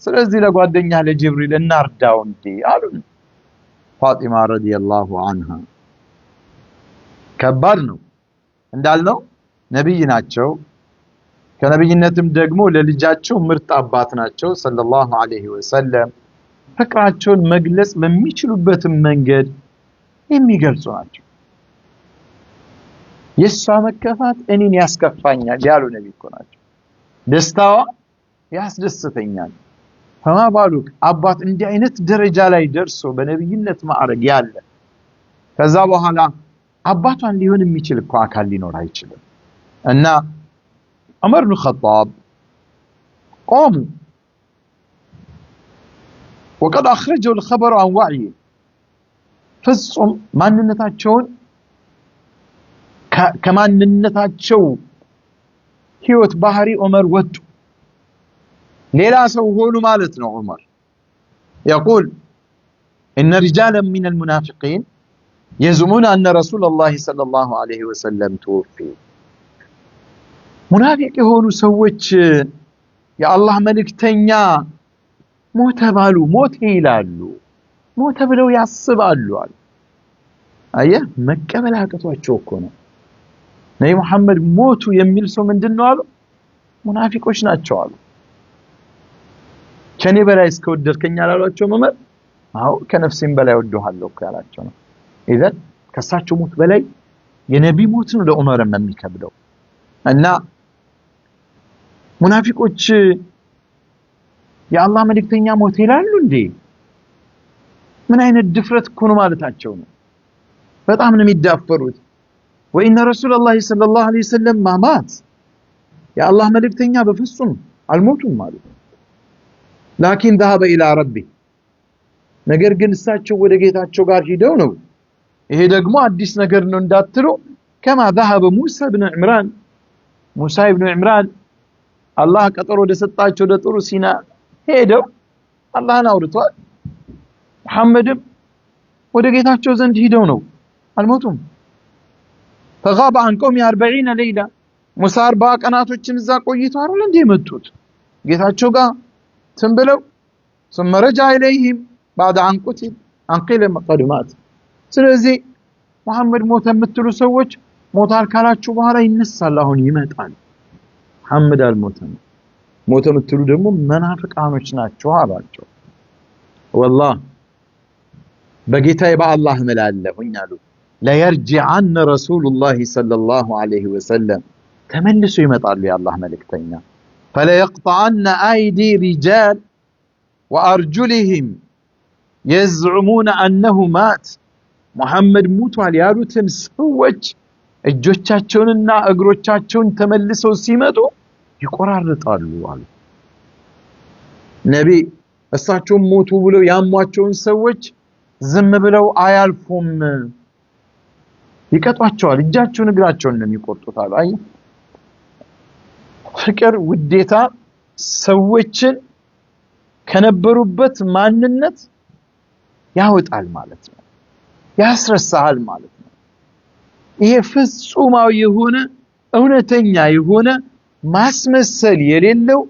ስለዚህ ለጓደኛ ለጅብሪል እናርዳው እንዴ አሉን ፋጢማ ረዲየላሁ ዐንሃ ከባድ ነው እንዳልነው ነብይ ናቸው ከነብይነትም ደግሞ ለልጃቸው ምርጥ አባት ናቸው ሰለላሁ ዐለይሂ ወሰለም ፍቅራቸውን መግለጽ በሚችሉበት መንገድ የሚገልጹ ናቸው የሷ መከፋት እኔን ያስከፋኛል ያሉ ነብይ ናቸው ደስታዋ ያስደስተኛል فما بالك አባት እንዲህ አይነት ደረጃ ላይ ደርሶ በነብይነት ማዕረግ ያለ ከዛ በኋላ አባቷን ሊሆን የሚችል እኮ አካል ሊኖር አይችልም እና ዑመር ኢብኑ ኸጣብ قاموا وقد اخرجوا الخبر عن وعي ፍጹም ማንነታቸውን ከማንነታቸው ህይወት ባህሪ ዑመር ወጡ ሌላ ሰው ሆኑ ማለት ነው ዑመር يقول ان رجالا من المنافقين يزعمون ان رسول الله صلى الله عليه وسلم توفي ሙናፊቅ የሆኑ ሰዎች የአላህ መልእክተኛ ሞተ ባሉ ሞት ይላሉ ሞተ ብለው ያስባሉ አየ መቀበል አቅቷቸው እኮ ነው ነብይ መሐመድ ሞቱ የሚል ሰው ምንድነው አሉ ሙናፊቆች ናቸው አሉ ከኔ በላይ እስከወደድከኝ አላሏቸው መመር አው ከነፍሴም በላይ ወደዋለሁ እኮ ያላቸው ነው ኢዘን ከሳቸው ሞት በላይ የነቢ ሞት ነው ለዑመር የሚከብደው እና ሙናፊቆች የአላህ መልእክተኛ ሞት ይላሉ እንዴ ምን አይነት ድፍረት እኮ ነው ማለታቸው ነው በጣም ነው የሚዳፈሩት ወኢነ ረሱላህ ሰለላሁ ዐለይሂ ወሰለም ማማት የአላህ መልእክተኛ በፍጹም አልሞቱም ማለት لكن ذهب الى ربه ነገር ግን እሳቸው ወደ ጌታቸው ጋር ሄደው ነው ይሄ ደግሞ አዲስ ነገር ነው እንዳትሉ كما ذهب موسى بن عمران موسى بن عمران الله ቀጠሮ ደሰጣቸው ለጥሩ ሲና ሄደው አላህን አውርቷል መሐመድም ወደ ጌታቸው ዘንድ ሄደው ነው አልሞቱም فغاب عن قوم 40 ليله موسى 40 ቀናቶችን እዛ ቆይተው አይደል እንዴ መጡት ጌታቸው ጋር تنبلو ثم رجع إليهم بعد عن قتل عن قيل مقدمات ስለዚህ መሐመድ ሞተ የምትሉ ሰዎች ሞታል ካላችሁ በኋላ ይነሳል አሁን ይመጣል መሐመድ አልሞተም ሞተ የምትሉ ደግሞ መናፍቃኖች ናቸው አላቸው والله በጌታዬ በአላህ እምላለሁኝ አሉ لا يرجعن رسول الله صلى الله عليه وسلم ተመልሶ ይመጣሉ የአላህ መልእክተኛ فلا يقطعن أيدي رجال وأرجلهم يزعمون أنه مات محمد موتوا ያሉትን ሰዎች እጆቻቸውንና እግሮቻቸውን ተመልሰው ሲመጡ ይቆራርጣሉ አሉ ነብይ እሳቸው ሞቱ ብለው ያሟቸውን ሰዎች ዝም ብለው አያልፉም ይቀጧቸዋል እጃቸውን እግራቸውን ነው የሚቆርጡት አሉ አይ ፍቅር ውዴታ ሰዎችን ከነበሩበት ማንነት ያወጣል ማለት ነው ያስረሳል ማለት ነው ይሄ ፍጹማዊ የሆነ እውነተኛ የሆነ ማስመሰል የሌለው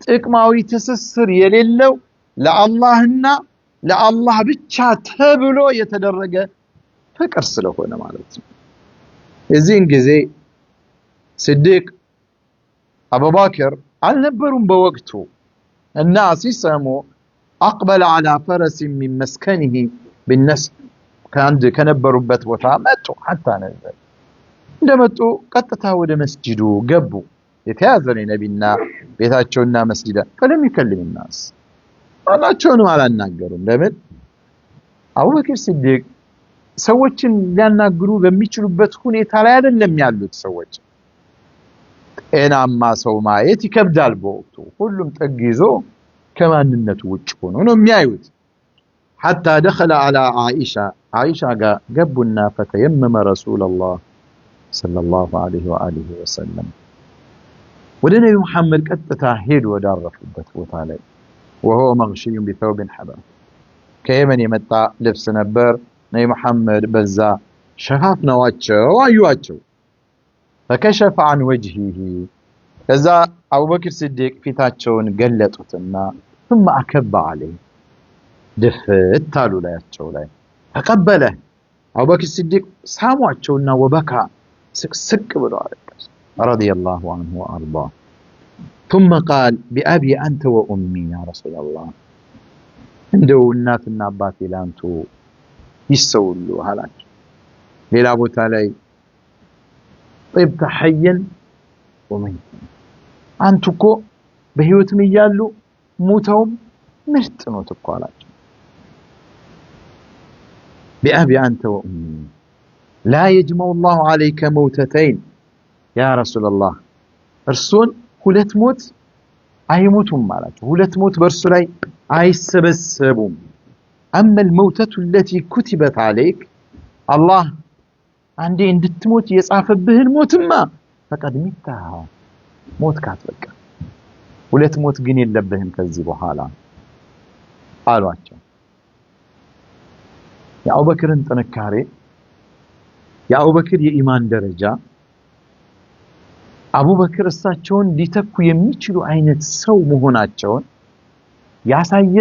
ጥቅማዊ ትስስር የሌለው ለአላህና ለአላህ ብቻ ተብሎ የተደረገ ፍቅር ስለሆነ ማለት ነው የዚህን ጊዜ ሲዲቅ አቡበክር አልነበሩም በወቅቱ እና ሲሰሙ أقبل على فرس من مسكنه بالنسب ከአንድ ከነበሩበት ቦታ መጡ حتى ነበር እንደመጡ ቀጥታ ወደ መስጂዱ ገቡ የተያዘ ነው ነብይና ቤታቸውና መስጂዳ ፈለም ይከልም الناس አላቸውንም አላናገሩም ለምን አቡበክር ሲዲቅ ሰዎችን ሊያናግሩ በሚችሉበት ሁኔታ ላይ አይደለም ያሉት ሰዎች ጤናማ ሰው ማየት ይከብዳል በወቅቱ ሁሉም ጥግ ይዞ ከማንነቱ ውጭ ሆኖ ነው የሚያዩት حتى دخل على عائشة قبنا فتيمم رسول الله صلى الله عليه وآله وسلم ودنا محمد قطتا ሄዶ ወዳረፉበት ቦታ ላይ وهو مغشي بثوب حبر ከየመን የመጣ ልብስ ነበር ነይ መሐመድ በዛ ሸፋፍ ነዋቸው አዩዋቸው فكشف عن وجهه ከዛ አቡበክር ሲዲቅ ፊታቸውን ገለጡትና ثم أكب عليه دفت ታሉ ላያቸው ላይ ተቀበለ አቡበክር ሲዲቅ ሳሟቸውና ወበካ ስቅስቅ ብሎ አለቀሰ رضي الله عنه وارضاه ثم قال بأبي أنت وأمي يا رسول الله እንደው እናትና አባቴ ላንቱ ይሰውሉ አላቸው ሌላ ቦታ ላይ طيبت حيا وميتا አንቱ እኮ በህይወትም ይያሉ ሞተውም ምርጥ ነው ተቋላቸው بأبي أنت وأمي لا يجمع الله عليك موتتين يا رسول الله እርሱን ሁለት ሞት አይሞቱም አላቸው ሁለት ሞት በእርሱ ላይ አይሰበሰቡም أما الموتة التي كتبت عليك الله አንዴ እንድትሞት የጻፈብህን ሞትማ فقد متها ሞት ካትበቃ ሁለት ሞት ግን የለብህም ከዚህ በኋላ አሏቸው የአቡበክርን ጥንካሬ የአቡበክር የኢማን ደረጃ አቡበክር እሳቸውን ሊተኩ የሚችሉ አይነት ሰው መሆናቸውን ያሳየ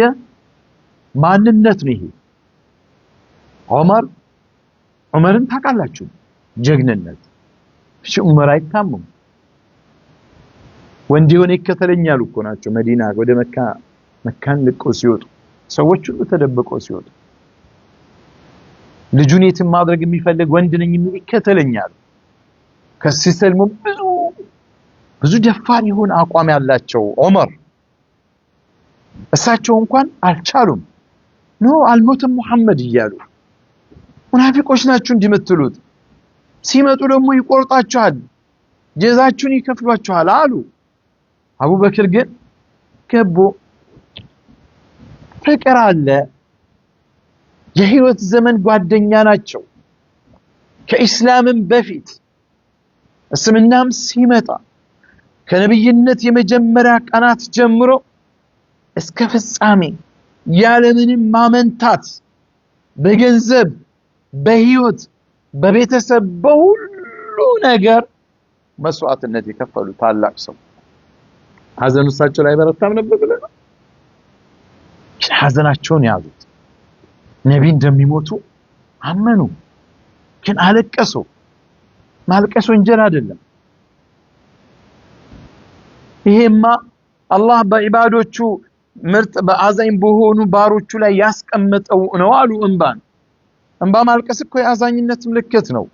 ማንነት ነው ይሄ ዑመርን ታውቃላችሁ ጀግንነት እሺ ዑመር አይታመም ወንድ የሆነ ይከተለኛል እኮ ናቸው መዲና ወደ መካን ልቀው ሲወጡ ሰዎች ሁሉ ተደብቀው ሲወጡ ልጁን የትም ማድረግ የሚፈልግ ወንድ ነኝ የሚል ይከተለኛል ከሲሰልሙ ብዙ ደፋር ይሆን አቋም ያላቸው ዑመር እሳቸው እንኳን አልቻሉም ነው አልሞተም መሐመድ ይያሉ ሙናፊቆች ናችሁ እንዲመትሉት ሲመጡ ደግሞ ይቆርጣቸዋል ጀዛችሁን ይከፍሏቸዋል አሉ አቡበክር ግን ገቦ ፍቅር አለ የህይወት ዘመን ጓደኛ ናቸው ከኢስላምም በፊት እስልምናም ሲመጣ ከነብይነት የመጀመሪያ ቀናት ጀምሮ እስከ ፍጻሜ ያለምንም ማመንታት በገንዘብ በህይወት በቤተሰብ በሁሉ ነገር መስዋዕትነት የከፈሉ ታላቅ ሰው ሐዘኑ እሳቸው ላይ በረታም ነበር ብለና ሐዘናቸውን ያዙት ነብይ እንደሚሞቱ አመኑ ግን አለቀሱ ማልቀስ ወንጀል አይደለም ይሄማ አላህ በኢባዶቹ ምርጥ በአዛኝ በሆኑ ባሮቹ ላይ ያስቀመጠው ነው አሉ እንባ ማልቀስ እኮ የአዛኝነት ምልክት ነው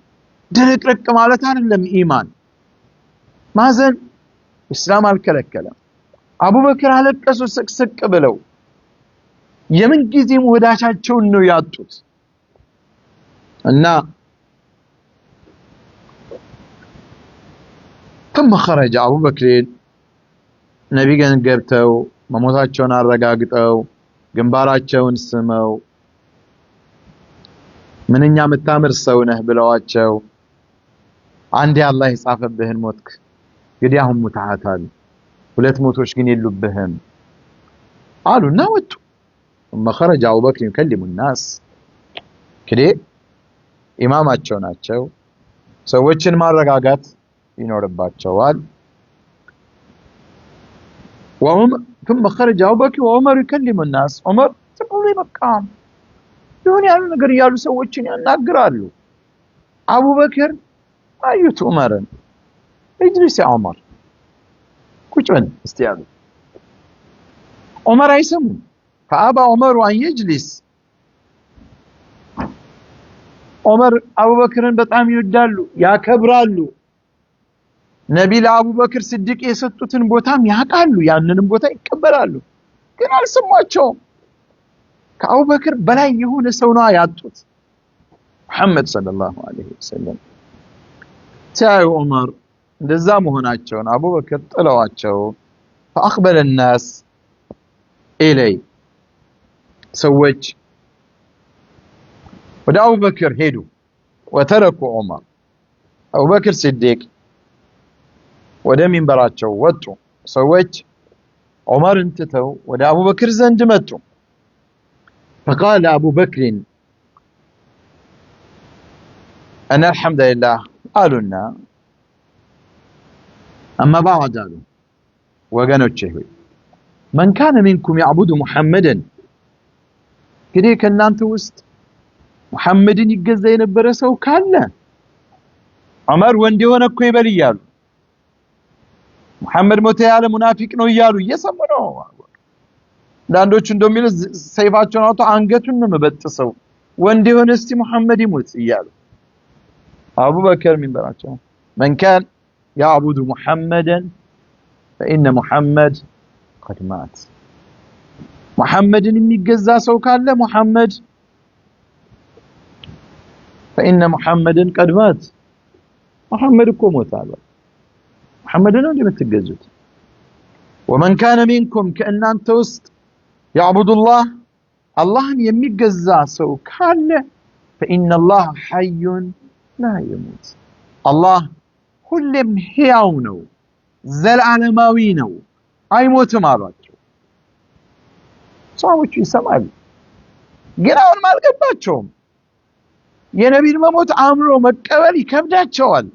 ድርቅርቅ ማለት አይደለም ኢማን ማዘን እስላም አልከለከለም አቡበክር አለቀሱ ስቅስቅ ብለው የምን ጊዜም ወዳቻቸውን ነው ያጡት እና ثم خرج أبو بكر نبي كان ገብተው መሞታቸውን አረጋግጠው ግንባራቸውን ስመው ምንኛ መታመር ሰው ነህ ብለዋቸው አንዴ አላህ የጻፈብህን ሞትክ እንግዲህ አሁን ሙታታል ሁለት ሞቶች ግን የሉብህም አሉና ወጡ ثم خرج أبو بكر يكلم الناس كده ኢማማቸው ናቸው ሰዎችን ማረጋጋት ይኖርባቸዋል وهم ثم خرج أبو بكر وعمر يكلم الناس عمر تقول لي مقام يهون ያሉ ነገር ያሉ ሰዎችን ያናግራሉ አቡ በክር አዩት ዑመርን اجلس يا عمر ቁጭ በል እስቲ ያሉ ዑመር አይሰሙ فأبى عمر أن يجلس ዑመር አቡበክርን በጣም ይወዳሉ ያከብራሉ ነቢ ለአቡበክር ሲዲቅ የሰጡትን ቦታም ያቃሉ ያንንም ቦታ ይቀበላሉ ግን አልሰማቸውም ከአቡበክር በላይ የሆነ ሰው ነው ያጡት መሐመድ ሰለላሁ ዐለይሂ ወሰለም ሲያዩ ዑመር እንደዛ መሆናቸውን አቡበክር ጥለዋቸው فأقبل الناس إلي ሰዎች ወደ አቡበክር ሄዱ وتركوا عمر አቡበክር ሲዲቅ ወደ ሚንበራቸው ወጡ ሰዎች ዑመርን ትተው ወደ አቡበክር ዘንድ መጡ فقال أبو بكر أنا الحمد لله قالوا أما بعد قالوا وقالوا من كان منكم يعبد محمدا كده كان أنت وسط محمد يجزي نبرسه وكاله عمر وندي هنا كوي بليال محمد موت ያለ ሙናፊቅ ነው ይያሉ እየሰሙ ነው ዳንዶች እንደሚል ሰይፋቸውን አውጥተው አንገቱን ነው መበጥሰው ወንድ የሆነ እስቲ መሐመድ ይሞት ይያሉ አቡበከር ሚንበራቸው من كان يعبد محمدا فإن محمد قد مات محمدን የሚገዛ ሰው ካለ محمد فإن محمدا قد مات محمد እኮ ሞቷል محمد ነው እንደምትገዙት ومن كان منكم كأن أنت وسط يعبد الله اللهን የሚገዛ ሰው ካለ فإن الله حي لا يموت الله ሁሌም ሕያው ነው ዘላለማዊ ነው አይሞትም አሏቸው ሰዎች ይሰማሉ ግን አሁን አልገባቸውም የነቢን መሞት አምሮ መቀበል ይከብዳቸዋል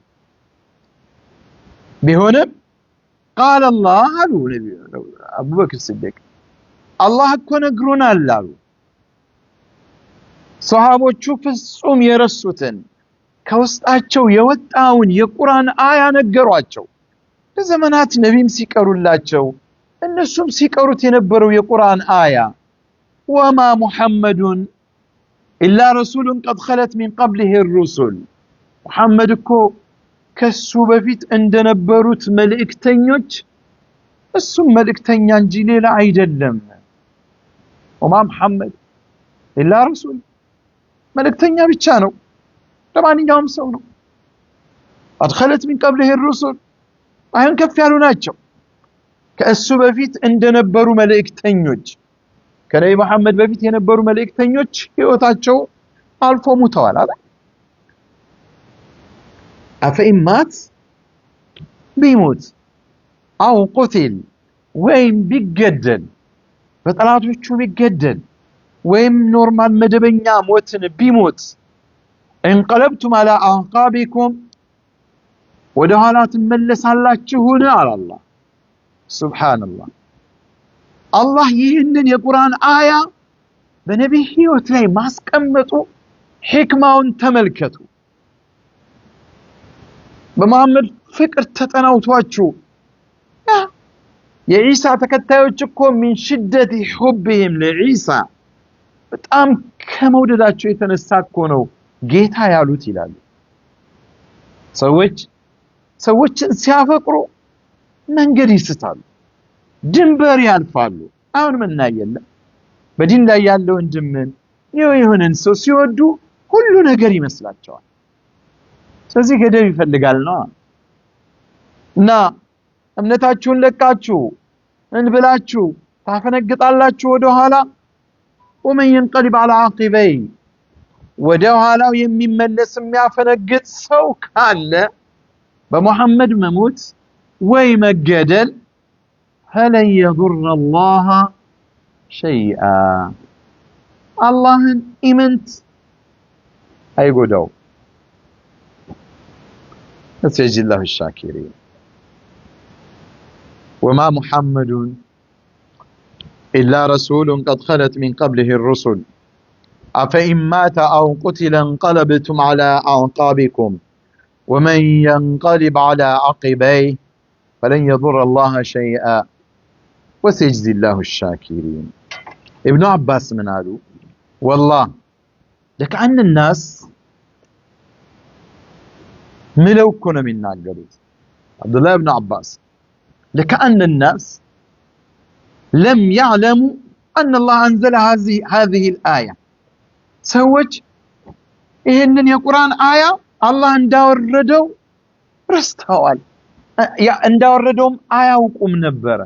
ቢሆንም قال الله አሉ ነብዩ አቡበክር ሲዲቅ አላህ እኮ ነግሮናል አሉ ሰሃቦቹ ፍጹም የረሱትን ከውስጣቸው የወጣውን የቁርአን አያ ነገሯቸው ለዘመናት ነብይም ሲቀሩላቸው እነሱም ሲቀሩት የነበረው የቁርአን አያ وما محمد إلا رسول قد خلت من قبله الرسل محمد እኮ ከሱ በፊት እንደነበሩት መልእክተኞች እሱም መልእክተኛ እንጂ ሌላ አይደለም وما محمد إلا رسول መልእክተኛ ብቻ ነው ለማንኛውም ሰው ነው قد خلت من قبله الرسل አይን ከፍ ያሉ ናቸው ከእሱ በፊት እንደነበሩ መልእክተኞች ከነብይ መሐመድ በፊት የነበሩ መልእክተኞች ህይወታቸው አልፎ ሙተዋል አይደል أفإن مات بيموت أو قتل وين بيقدل بطلاتوቹ بيقدل وين نورمال مدبنيا موتن بيموت انقلبتم على أعقابكم ودهالات ملسالاችሁን على الله سبحان الله الله ይህንን የቁርአን አያ በነብይ ህይወት ላይ ማስቀመጡ ህክማውን ተመልከቱ በመሐመድ ፍቅር ተጠናውቷችሁ የኢሳ ተከታዮች እኮ من شدة حبهم لعيسى በጣም ከመውደዳቸው የተነሳ እኮ ነው ጌታ ያሉት ይላሉ ሰዎችን ሲያፈቅሩ መንገድ ይስታሉ ድንበር ያልፋሉ አሁን ምን እናየለ በዲን ላይ ያለው ወንድምን የሆነን ሰው ሲወዱ ሁሉ ነገር ይመስላቸዋል ስለዚህ ገደብ ይፈልጋል ነው እና እምነታችሁን ለቃችሁ እንብላችሁ ታፈነግጣላችሁ ወደ ኋላ ومن ينقلب على عقبيه ወደ ኋላው የሚመለስ የሚያፈነግጥ ሰው ካለ በመሐመድ መሞት ወይ መገደል فلن يضر الله شيئا اللهን ኢምንት አይጎዳው سيجزي الله الشاكرين وما محمد إلا رسول قد خلت من قبله الرسل أفإن مات أو قتل انقلبتم على أعقابكم ومن ينقلب على عقبيه فلن يضر الله شيئا وسيجزي الله الشاكرين ابن عباس من قالوا والله لك أن الناس ምለው እኮ ነው የሚናገሩት አብዱላህ ኢብኑ አባስ لكأن الناس لم يعلموا أن الله أنزل هذه الآية ሰዎች ይሄንን የቁርአን አያ አላህ እንዳወረደው ረስተዋል እንዳወረደውም አያውቁም ነበር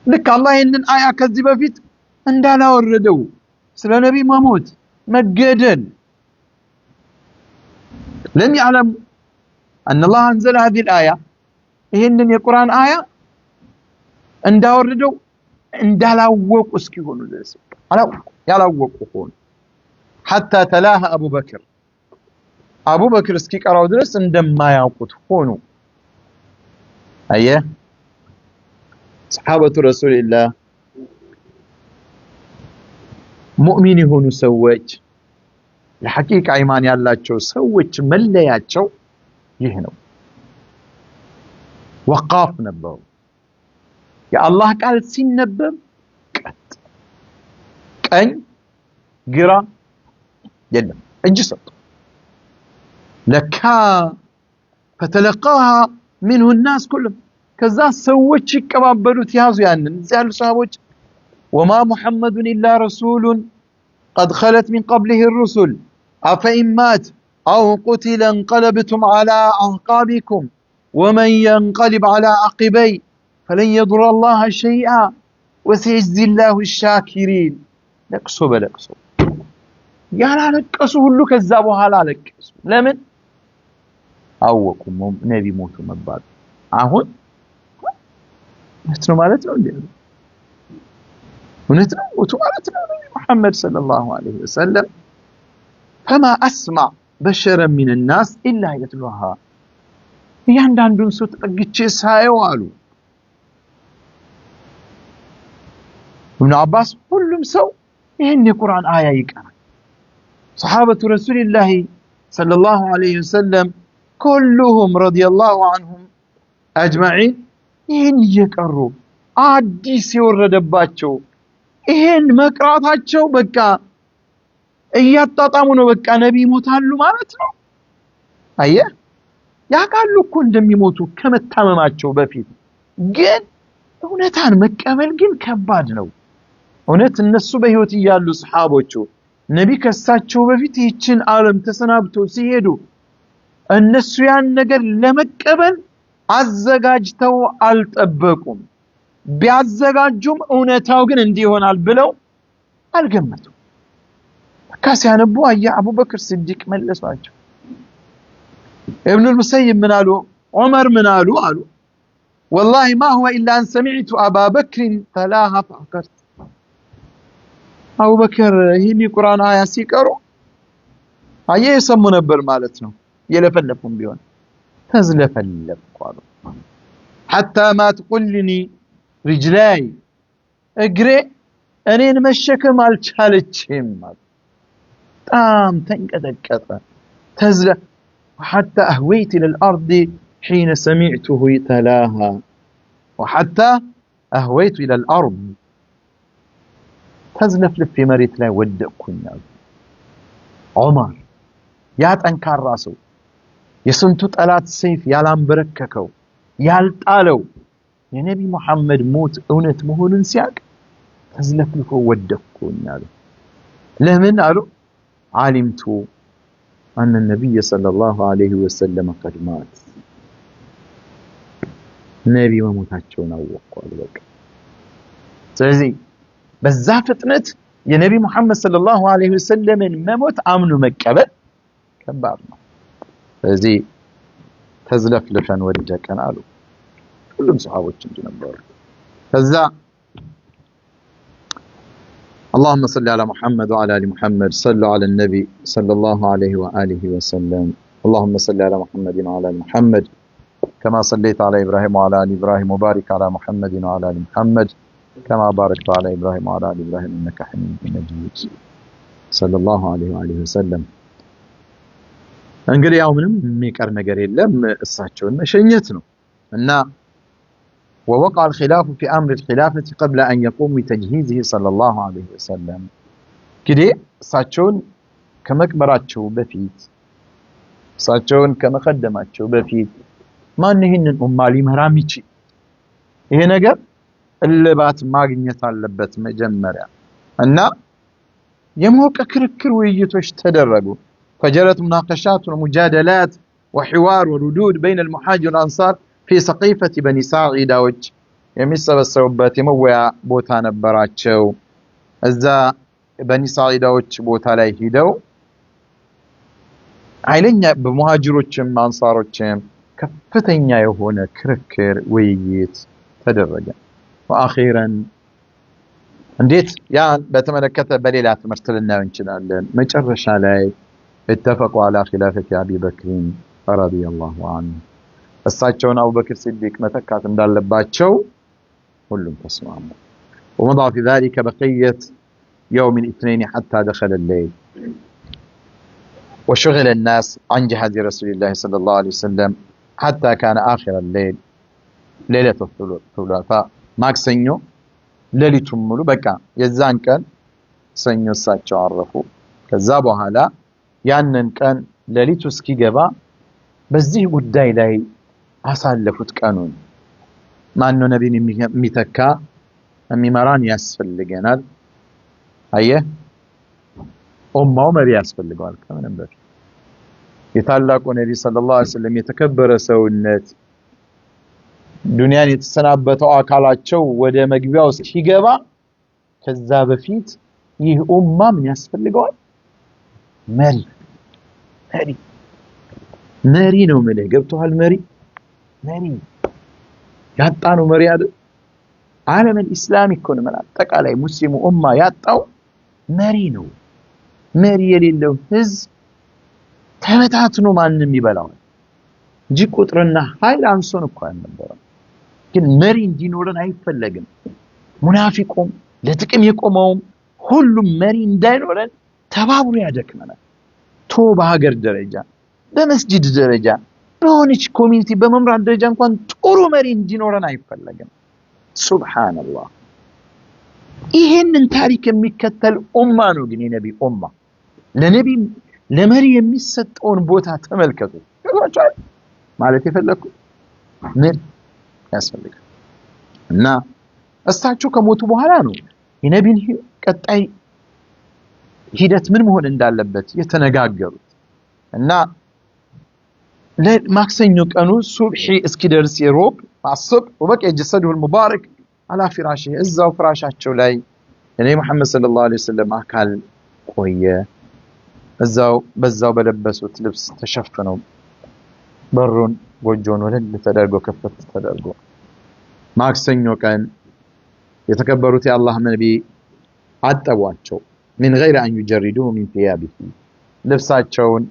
ልክ አላህ ይሄንን አያ ከዚህ በፊት እንዳላወረደው ስለ ነብይ መሞት መገደል لم يعلم أن الله أنزل هذه الآية ይሄንን የቁርአን አያ እንዳወረደው እንዳላወቁ እስኪሆኑ ድረስ ያላወቁ ሆኑ حتى تلاها أبو بكر እስኪ ቀራው ድረስ እንደማያውቁት ሆኑ አየህ صحابة رسول الله ሙእሚን የሆኑ ሰዎች ለሐቂቃ ኢማን ያላቸው ሰዎች መለያቸው ይህ ነው ወቃፍ ነበሩ የአላህ ቃል ሲነበብ ቀኝ ግራ የለም እጅ ሰጡ ለካ فتلقاها منه الناس كلهم ከዛ ሰዎች ይቀባበሉት ያዙ ያንን ያሉ ሰሃቦች وما محمد إلا رسول قد خلت من قبله الرسل أفإن مات أو قتل انقلبتم على أعقابكم ومن ينقلب على عقبيه فلن يضر الله شيئا وسيجزي الله الشاكرين لقصوا بلقصوا يعني لقصوا ሁሉ ከዛ በኋላ ለቀሱ ለምን አወቁም ነብይ ሞቱ መባል አሁን ነው ማለት ነው እንዴ እውነት ነው ሞቱ ማለት ነው ነብይ መሐመድ ሰለላሁ ዐለይሂ ወሰለም فما أسمع بشرا من الناس إلا يتلوها እያንዳንዱን ሰው ተጠግቼ ሳየው አሉ ابن عباس ሁሉም ሰው ይሄን የቁርአን አያ ይቀራል صحابة رسول الله صلى الله عليه وسلم كلهم رضي الله عنهم أجمعين ይሄን እየቀሩ አዲስ የወረደባቸው ይሄን መቅራታቸው በቃ እያጣጣሙ ነው በቃ ነብይ ሞታሉ ማለት ነው አየህ ያቃሉ እኮ እንደሚሞቱ ከመታመማቸው በፊት ግን እውነታን መቀበል ግን ከባድ ነው እውነት እነሱ በህይወት ይያሉ ሰሃቦቹ ነብይ ከሳቸው በፊት ይችን ዓለም ተሰናብቶ ሲሄዱ እነሱ ያን ነገር ለመቀበል አዘጋጅተው አልጠበቁም ቢያዘጋጁም እውነታው ግን እንዲሆናል ብለው አልገመቱም ካሲያነቡ አያ አቡበክር ሲዲቅ መለሷቸው ابن المسيب من قالوا عمر من قالوا والله ما هو إلا أن سمعت أبا بكر تلاها فأكرت أبو بكر هيني قرآن آية سيكروا هيا يسمون نبر مالتنا يلفلفهم بيون تزلفلف قالوا حتى ما تقولني رجلاي اقري أنين مشكم على الشالتشم تام تنكتك تزلف وحتى أهويت إلى الأرض حين سمعته تلاها وحتى أهويت إلى الأرض تزلف في مريت لا ودك كنا عمر يات أنكار راسه يسنتو طلات سيف يالام برككو يالطالو يا نبي محمد موت اونت مهولن سياق تزلف ودك كنا لمن قالوا علمت أن النبي صلى الله عليه وسلم قد مات نبي مموتاቸውን አወቀዋል በቃ ስለዚህ በዛ ፍጥነት የነብይ መሐመድ ሰለላሁ ዐለይሂ ወሰለም መሞት አምኑ መቀበል ከባድ ነው ስለዚህ ተዝለፍልፈን ወደቀን አሉ ሁሉም ሰሃቦች እንደነበሩ ከዛ اللهم صل على محمد وعلى ال محمد صلوا على النبي صلى الله عليه واله وسلم اللهم صل على محمد وعلى ال محمد كما صليت على ابراهيم وعلى ال ابراهيم وبارك على محمد وعلى ال محمد كما باركت على ابراهيم وعلى ال ابراهيم انك حميد مجيد صلى الله عليه واله وسلم እንግዲህ ያው ምንም የሚቀር ነገር የለም እሳቸውን መሸኘት ነው እና ووقع الخلاف في أمر الخلافة قبل أن يقوم بتجهيزه صلى الله عليه وسلم كده ساتشون كمكبراتشو بفيت እሳቸውን ከመቀደማቸው በፊት ማን ይህንን ኡማ ሊመራ የሚችል? ይሄ ነገር እልባት ማግኘት አለበት መጀመሪያ እና የሞቀ ክርክር ውይይቶች ተደረጉ። فجرت مناقشات ومجادلات وحوار وردود بين المهاجر والأنصار في سقيفة بني ساعدة የሚሰበሰቡበት የመወያ ቦታ ነበራቸው። እዛ በኒ ሳዒዳዎች ቦታ ላይ ሄደው ኃይለኛ በሙሃጅሮችም አንሳሮችም ከፍተኛ የሆነ ክርክር ውይይት ተደረገ። واخيرا እንዴት ያን በተመለከተ በሌላ ትምህርት ልናየው እንችላለን። መጨረሻ ላይ اتفقوا على خلافة أبي بكر رضي الله عنه እሳቸውን አቡበክር ሲዲቅ መተካት እንዳለባቸው ሁሉም ተስማሙ። ومضى في ذلك بقية يوم الاثنين حتى دخل الليل وشغل الناس عن جهاد رسول الله صلى الله عليه وسلم حتى كان آخر الليل ليلة الثلاثاء ማክሰኞ ሌሊቱን ሙሉ በቃ የዛን ቀን ሰኞ እሳቸው አረፉ። ከዛ በኋላ ያንን ቀን ሌሊቱ እስኪገባ በዚህ ጉዳይ ላይ አሳለፉት። ቀኑን ማነው ነብይን የሚተካ የሚመራን ያስፈልገናል። አየህ ኡማው መሪ ያስፈልገዋል። ከምንም በፊት የታላቁ ነብይ ሰለላሁ ዐለይሂ ወሰለም የተከበረ ሰውነት ዱንያን የተሰናበተው አካላቸው ወደ መግቢያው ሲገባ ከዛ በፊት ይህ ኡማ ምን ያስፈልገዋል? መሪ ነው ማለት ገብቶሃል? መሪ ያጣነው መሪ አይደል? ዓለም الاسلام እኮ ነው ማለት አጠቃላይ ሙስሊሙ ኡማ ያጣው መሪ ነው። መሪ የሌለው ህዝብ ተበታትኖ ማንንም ይበላዋል እንጂ ቁጥርና ኃይል አንሶን እኮ አልነበረም። ግን መሪ እንዲኖረን አይፈለግም። ሙናፊቁም ለጥቅም የቆመውም ሁሉም መሪ እንዳይኖረን ተባብሮ ያደክመናል። በሀገር ደረጃ በመስጂድ ደረጃ በሆነች ኮሚኒቲ በመምራት ደረጃ እንኳን ጥሩ መሪ እንዲኖረን አይፈለግም። ሱብሃንአላህ ይሄንን ታሪክ የሚከተል ኡማ ነው። ግን የነቢ ኡማ ለመሪ የሚሰጠውን ቦታ ተመልከቱ። ይሏቻል ማለት የፈለኩ ምን ያስፈልጋል እና እሳቸው ከሞቱ በኋላ ነው የነቢን ቀጣይ ሂደት ምን መሆን እንዳለበት የተነጋገሩት እና ለማክሰኞ ቀኑ ሱብሂ እስኪደርስ የሮብ አስብ ወበቀ ጀሰዱል ሙባረክ على فراشه እዛው ፍራሻቸው ላይ ነብዩ መሐመድ ሰለላሁ ዐለይሂ ወሰለም አካል ቆየ። በዛው በለበሱት ልብስ ተሸፍነው በሩን ጎጆን ወለል ተደርጎ ከፈት ተደርጎ ማክሰኞ ቀን የተከበሩት የአላህ ነብይ አጠቧቸው። من غير أن يجردوه من ثيابه ልብሳቸውን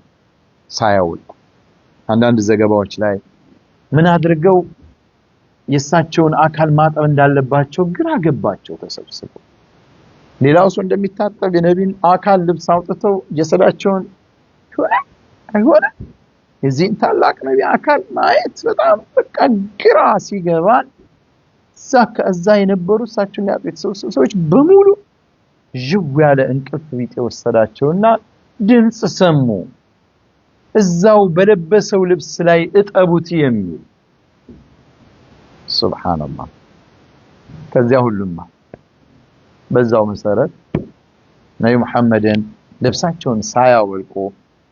ሳያውልቁ አንዳንድ ዘገባዎች ላይ ምን አድርገው የሳቸውን አካል ማጠብ እንዳለባቸው ግራ ገባቸው። ተሰብስበው ሌላው ሰው እንደሚታጠብ የነቢን አካል ልብስ አውጥተው ጀሰዳቸውን አይሆነ የዚህን ታላቅ ነቢ አካል ማየት በጣም በቃ ግራ ሲገባን እዛ የነበሩ እሳቸውን ያጡት ሰዎች በሙሉ ጅው ያለ እንቅልፍ ቢጤ ወሰዳቸውና ድምጽ ሰሙ። እዛው በለበሰው ልብስ ላይ እጠቡት የሚል ሱብሃንአላህ። ከዚያ ሁሉም በዛው መሰረት ነብዩ መሐመድን ልብሳቸውን ሳያወልቁ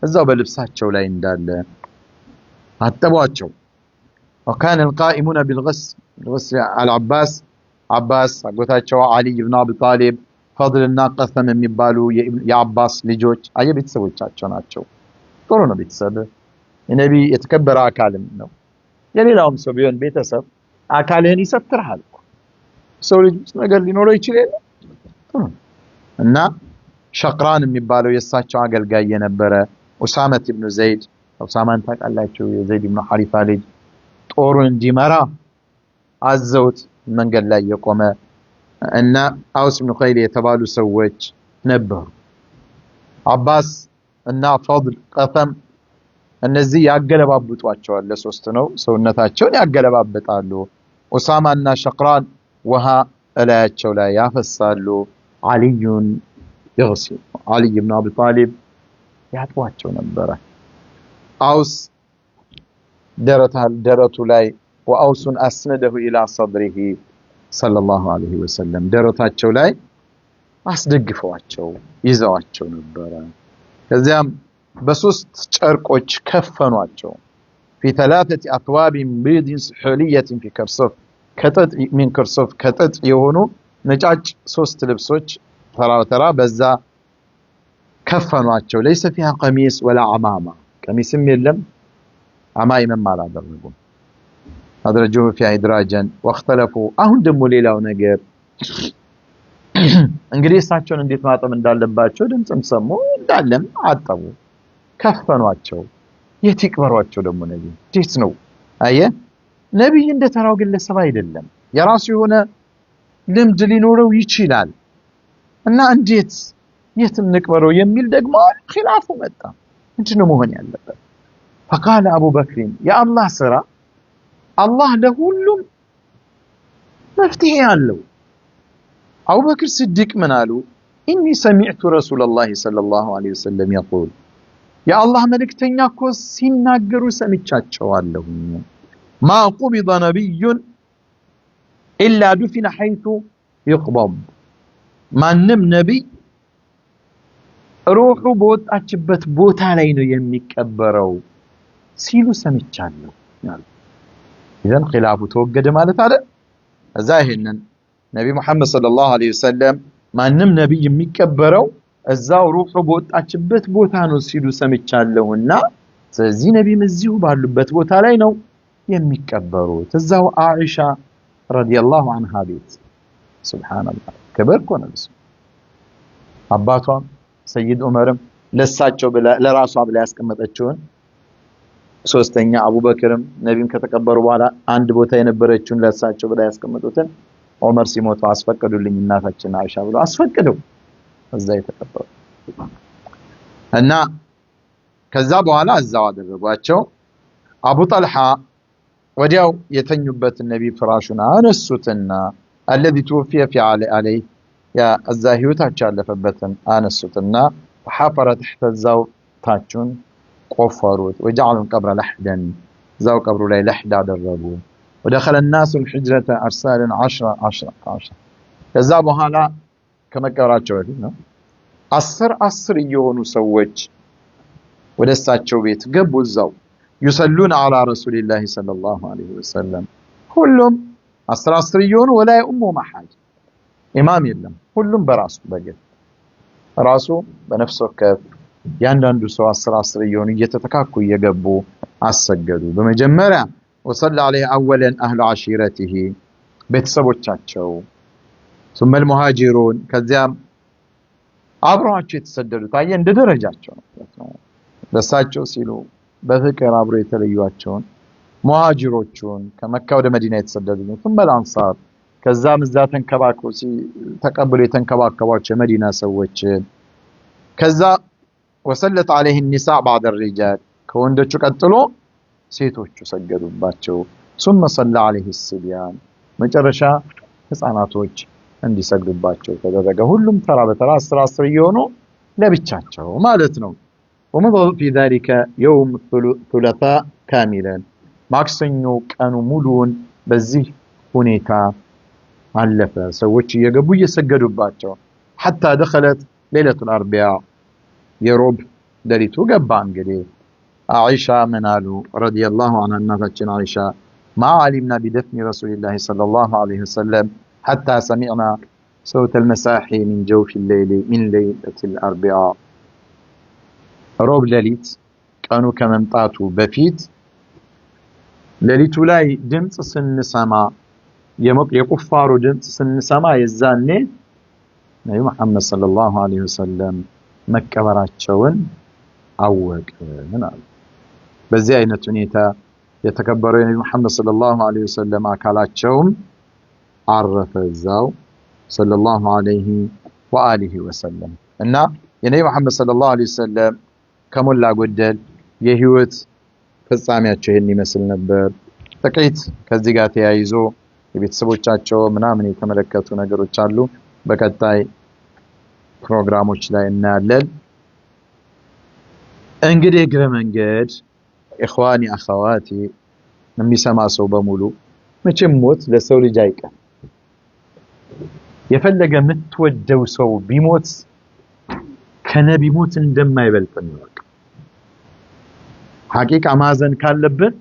እዛው በልብሳቸው ላይ እንዳለ አጠቧቸው። وكان القائمون بالغسل على عباس አጎታቸው አሊ ኢብኑ አቢ ጣሊብ ፈድልና ቀሰም የሚባሉ የአባስ ልጆች ቤተሰቦቻቸው ናቸው። ጥሩ ነው ቤተሰብ የነቢ የተከበረ አካልም ነው። የሌላውም ሰው ቢሆን ቤተሰብ አካልህን ይሰትርሃል። ሰው ልጅ ነገር ሊኖረው ይችላል እና ሸቅራን የሚባለው የሳቸው አገልጋይ የነበረ ኡሳመት ኢብኑ ዘይድ ኡሳማን ታውቃላችሁ? የዘይድ ኢብኑ ሐሪፋ ልጅ ጦሩን እንዲመራ አዘውት መንገድ ላይ የቆመ እና አውስ ኢብኑ ኸይል የተባሉ ሰዎች ነበሩ። አባስ እና ፈድል ቀሰም እነዚህ ያገለባብጧቸዋል። ለሶስት ነው ሰውነታቸውን ያገለባብጣሉ። ኡሳማና ሸቅራን ውሃ እላያቸው ላይ ያፈሳሉ። አልዩን ይغسل አሊ ኢብኑ አቢ ጣሊብ ያጥዋቸው ነበረ። አውስ ደረቱ ላይ ወአውሱን አስነደሁ ኢላ ሰድሪሂ ሰለላሁ ዐለይሂ ወሰለም ደረታቸው ላይ አስደግፈዋቸው ይዘዋቸው ነበረ። ከዚያም በሶስት ጨርቆች ከፈኗቸው። في 3 أثواب بيض سحولية في كرسوف كتت من كرسوف كتت የሆኑ ነጫጭ ሶስት ልብሶች ተራ በዛ ከፈኗቸው። ليس فيها قميص ولا عمامة ቀሚስም የለም አማይምም አላደረጉም። አድረጁሁ في إدراجا واختلفوا አሁን ደግሞ ሌላው ነገር እንግዲህ እሳቸውን እንዴት ማጠብ እንዳለባቸው ድምጽም ሰሙ እንዳለም አጠቡ ከፈኗቸው። የት ይቅበሯቸው ደግሞ ነብይ እንዴት ነው? አየ ነብይ እንደተራው ግለሰብ አይደለም። የራሱ የሆነ ልምድ ሊኖረው ይችላል እና እንዴት የት እንቅበረው የሚል ደግሞ ኺላፉ መጣ። ምንድነው መሆን ያለበት? فقال ابو بكر يا الله ስራ አላህ ለሁሉም መፍትሄ አለው። አቡ በክር ሲዲቅ ምን አሉ? ኢኒ ሰሚዕቱ ረሱላላህ ሰለላሁ ዐለይሂ ወሰለም يقول يا الله መልእክተኛ እኮ ሲናገሩ ሰምቻቸዋለሁ። ما قبض نبي إلا دفن حيث يقبض ማንም ነብይ ሩሑ በወጣችበት ቦታ ላይ ነው የሚቀበረው ሲሉ ሰምቻለሁ ማለት إذن خلافه ተወገደ ማለት አይደል? እዛ ይሄንን ነብይ መሐመድ ሰለላሁ ዐለይሂ ወሰለም ማንም ነብይ የሚቀበረው እዛው ሩሑ በወጣችበት ቦታ ነው ሲሉ ሰምቻለሁና ስለዚህ ነብይም እዚሁ ባሉበት ቦታ ላይ ነው የሚቀበሩት። እዛው አኢሻ ረዲየላሁ ዐንሃ ቤት ሱብሃንአላህ ክብር እኮ ነው። አባቷ ሰይድ ዑመርም ለሳቸው ለራሷ ብላ ያስቀመጠችውን ሶስተኛ አቡበክርም ነብይም ከተቀበሩ በኋላ አንድ ቦታ የነበረችውን ለሳቸው ብላ ያስቀመጡትን ዑመር ሲሞቱ አስፈቀዱልኝ እናታችን አኢሻ ብሎ አስፈቀደው እዛ የተቀበሩ እና ከዛ በኋላ እዛው አደረጓቸው። አቡ ጠልሃ ወዲያው የተኙበት ነብይ ፍራሹን አነሱትና الذي توفي في عليه يا الزاهيوታቸው ያለፈበትን አነሱትና حفر تحت الزاو ታቹን ቆፈሩት وجعلوا القبر لحدا زاو قبሩ ላይ لحد አደረጉ። ودخل الناس الحجرة أرسال 10 ከዛ በኋላ ከመቀበራቸው በፊት ነው 10 እየሆኑ ሰዎች ወደ እሳቸው ቤት ገቡ። እዛው يصلون على رسول الله صلى الله عليه وسلم ሁሉም 10 እየሆኑ ወላይ መሐድ ኢማም የለም። ሁሉም በራሱ በግል ራሱ በነፍስ ወከፍ ያንዳንዱ ሰው 10 እየሆኑ እየተተካኩ እየገቡ አሰገዱ። በመጀመሪያ وصلى عليه اولا اهل عشيرته ቤተሰቦቻቸው ثم المهاجرون ከዚያም አብረዋቸው የተሰደዱት አየ እንደ ደረጃቸው ነው። ለሳቸው ሲሉ በፍቅር አብሮ የተለዩዋቸውን ሙሃጅሮቹን ከመካ ወደ መዲና የተሰደዱት ثم الانصار ከዛም እዛ ተንከባከው ተቀብለው የተንከባከቧቸው የመዲና ሰዎች ከዛ وصلت عليه النساء بعد الرجال ከወንዶቹ ቀጥሎ ሴቶቹ ሰገዱባቸው ثم صلى عليه الصبيان መጨረሻ ህፃናቶች እንዲሰግዱባቸው ተደረገ። ሁሉም ተራ በተራ 10 እየሆኑ ለብቻቸው ማለት ነው። ومضى في ذلك يوم ثلاثاء كاملا ማክሰኞ ቀኑ ሙሉን በዚህ ሁኔታ አለፈ። ሰዎች እየገቡ እየሰገዱባቸው حتى دخلت ليلة الأربعاء የሮብ ሌሊቱ ገባ። እንግዲህ عائشة منالو رضي الله عنها እናታችን عائشة ما علمنا بدفن رسول الله صلى الله عليه وسلم حتى سمعنا صوت المساحي من جوف الليل من ليلة الأربعاء ሮብ ሌሊት ቀኑ ከመምጣቱ በፊት ሌሊቱ ላይ ድምጽ ስንሰማ የቁፋሩ ድምጽ ስንሰማ የዛኔ ነብዩ መሐመድ ሰለላሁ ዐለይሂ ወሰለም መቀበራቸውን አወቅን አሉ። በዚህ አይነት ሁኔታ የተከበረው የነብዩ መሐመድ ሰለላሁ ዐለይሂ ወሰለም አካላቸውም አረፈ እዛው ሰለላሁ ዐለይሂ ወአሊሂ ወሰለም እና የነብዩ መሐመድ ሰለላሁ ዐለይሂ ወሰለም ከሞላ ጎደል የህይወት ፍጻሜያቸው ይሄን ይመስል ነበር። ጥቂት ከዚህ ጋር ተያይዞ የቤተሰቦቻቸው ምናምን የተመለከቱ ነገሮች አሉ። በቀጣይ ፕሮግራሞች ላይ እናያለን። እንግዲህ እግረ መንገድ ኢኽዋኒ አኸዋቲ የሚሰማ ሰው በሙሉ መቼም ሞት ለሰው ልጅ አይቀር የፈለገ የምትወደው ሰው ቢሞት ከነቢ ሞት እንደማይበልጥ ነው ሐቂቃ ማዘን ካለብን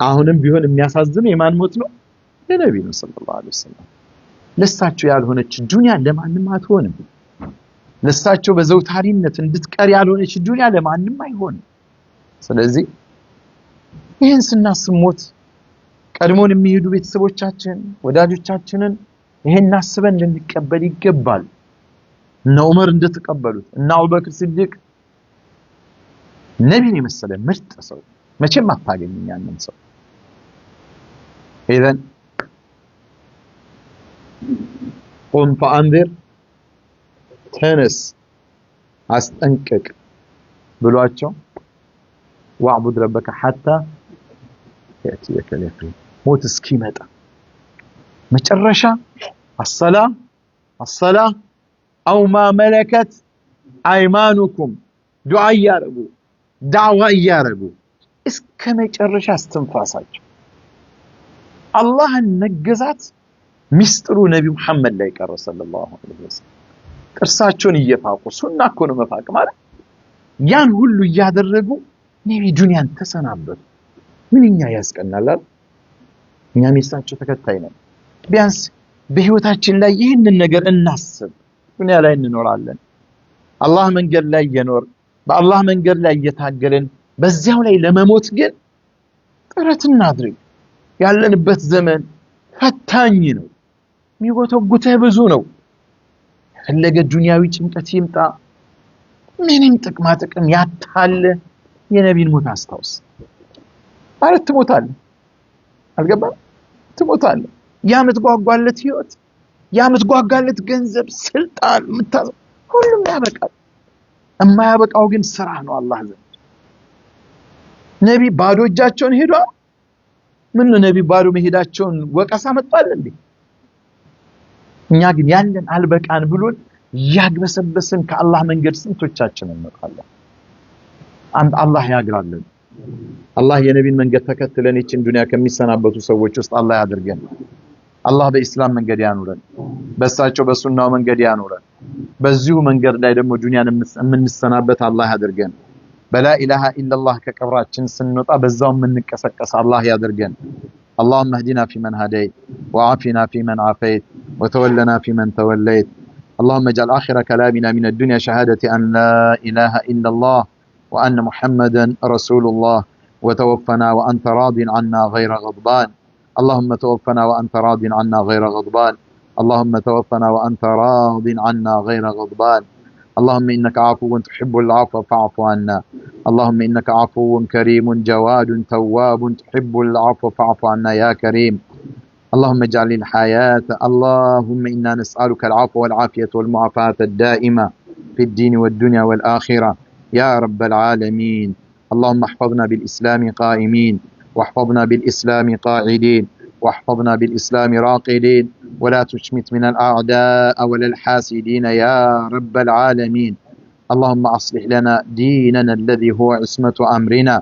አሁንም ቢሆን የሚያሳዝነው የማን ሞት ነው የነቢ ነው ሰለላሁ ዐለይሂ ወሰለም ለሳቸው ያልሆነች ዱንያ ለማንም አትሆንም ለሳቸው በዘውታሪነት እንድትቀር ያልሆነች ዱንያ ለማንም አይሆንም ስለዚህ ይህን ስናስብ ሞት ቀድሞን የሚሄዱ ቤተሰቦቻችን ወዳጆቻችንን ይሄን አስበን ልንቀበል ይገባል እነ ዑመር እንደተቀበሉት እነ አቡበክር ሲዲቅ ነቢን የመሰለ ምርጥ ሰው መቼም አታገኝም ያንን ሰው إذن قم فأنذر تنس أستنكك بلواتشو واعبد ربك حتى يأتيك اليقين موت سكيمة مترشة الصلاة أو ما ملكت أيمانكم دعاء يا ربو دعوة يا ربو اسكما يترشة استنفاسك الله النجزات مسترو نبي محمد لا يكرر صلى الله عليه وسلم እርሳቸውን እየፋቁ ሱና እኮ ነው መፋቅ ማለት ያን ሁሉ ያደረጉ ነቢ ዱንያን ተሰናበቱ ምንኛ ያስቀናል እኛ ሚስታቸው ተከታይ ነን ቢያንስ በህይወታችን ላይ ይህንን ነገር እናስብ ዱንያ ላይ እንኖራለን አላህ መንገድ ላይ እየኖር በአላህ መንገድ ላይ እየታገልን በዚያው ላይ ለመሞት ግን ጥረት እናድርግ ያለንበት ዘመን ፈታኝ ነው የሚጎተጉተህ ብዙ ነው ፈለገ ዱንያዊ ጭንቀት ይምጣ ምንም ጥቅም ያታለ የነቢን ሞት አስታውስ ማለት ትሞታለህ አልገባም ትሞታለህ ያመት ጓጓለት ህይወት ያመት ጓጓለት ገንዘብ ስልጣን ምታዝ ሁሉም ያበቃል የማያበቃው ግን ስራ ነው አላህ ዘንድ ነቢ ባዶ እጃቸውን ሄዷል ምን ነው ነቢ ባዶ መሄዳቸውን ወቀሳ መጣል እንዴ እኛ ግን ያለን አልበቃን ብሎን ያግበሰበስን ከአላህ መንገድ ስንቶቻችን እንመጣለን አንድ አላህ ያግራልን አላህ የነቢን መንገድ ተከትለን እቺን ዱንያ ከሚሰናበቱ ሰዎች ውስጥ አላህ ያድርገን አላህ በእስላም መንገድ ያኑረን በሳቸው በሱናው መንገድ ያኑረን በዚሁ መንገድ ላይ ደግሞ ዱንያን የምንሰናበት አላህ ያድርገን በላ ኢላሃ ኢላላህ ከቀብራችን ስንወጣ በዛው የምንቀሰቀስ አላህ ያድርገን اللهم اهدنا فيمن هديت وعافنا فيمن عافيت وتولنا فيمن توليت اللهم اجعل آخر كلامنا من الدنيا شهادة أن لا إله إلا الله وأن محمدا رسول الله وتوفنا وأنت راض عنا غير غضبان اللهم توفنا وأنت راض عنا غير غضبان اللهم توفنا وأنت راض عنا غير غضبان اللهم إنك عفو تحب العفو فاعف عنا اللهم إنك عفو كريم جواد تواب تحب العفو فاعف عنا يا كريم اللهم اجعل الحياة اللهم إنا نسألك العفو والعافية والمعافاة الدائمة في الدين والدنيا والآخرة يا رب العالمين اللهم احفظنا بالإسلام قائمين واحفظنا بالإسلام قاعدين واحفظنا بالإسلام راقدين ولا تشمت من الأعداء ولا الحاسدين يا رب العالمين اللهم أصلح لنا ديننا الذي هو عصمة أمرنا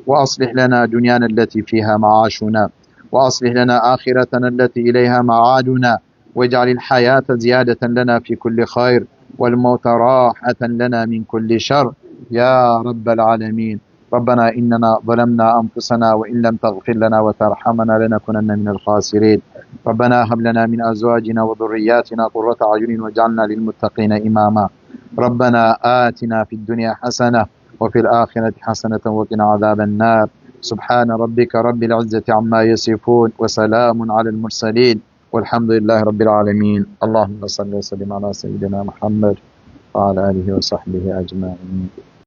وأصلح لنا دنيانا التي فيها معاشنا وأصلح لنا آخرتنا التي إليها معادنا واجعل الحياة زيادة لنا في كل خير والموت راحة لنا من كل شر يا رب العالمين ربنا إننا ظلمنا أنفسنا وإن لم تغفر لنا وترحمنا لنكونن من الخاسرين ربنا هب لنا من أزواجنا وذرياتنا قرة أعين واجعلنا للمتقين إماما ربنا آتنا في الدنيا حسنة وفي الآخرة حسنة وقنا عذاب النار سبحان ربك رب العزة عما يصفون وسلام على المرسلين والحمد لله رب العالمين اللهم صل وسلم على سيدنا محمد وعلى آله وصحبه أجمعين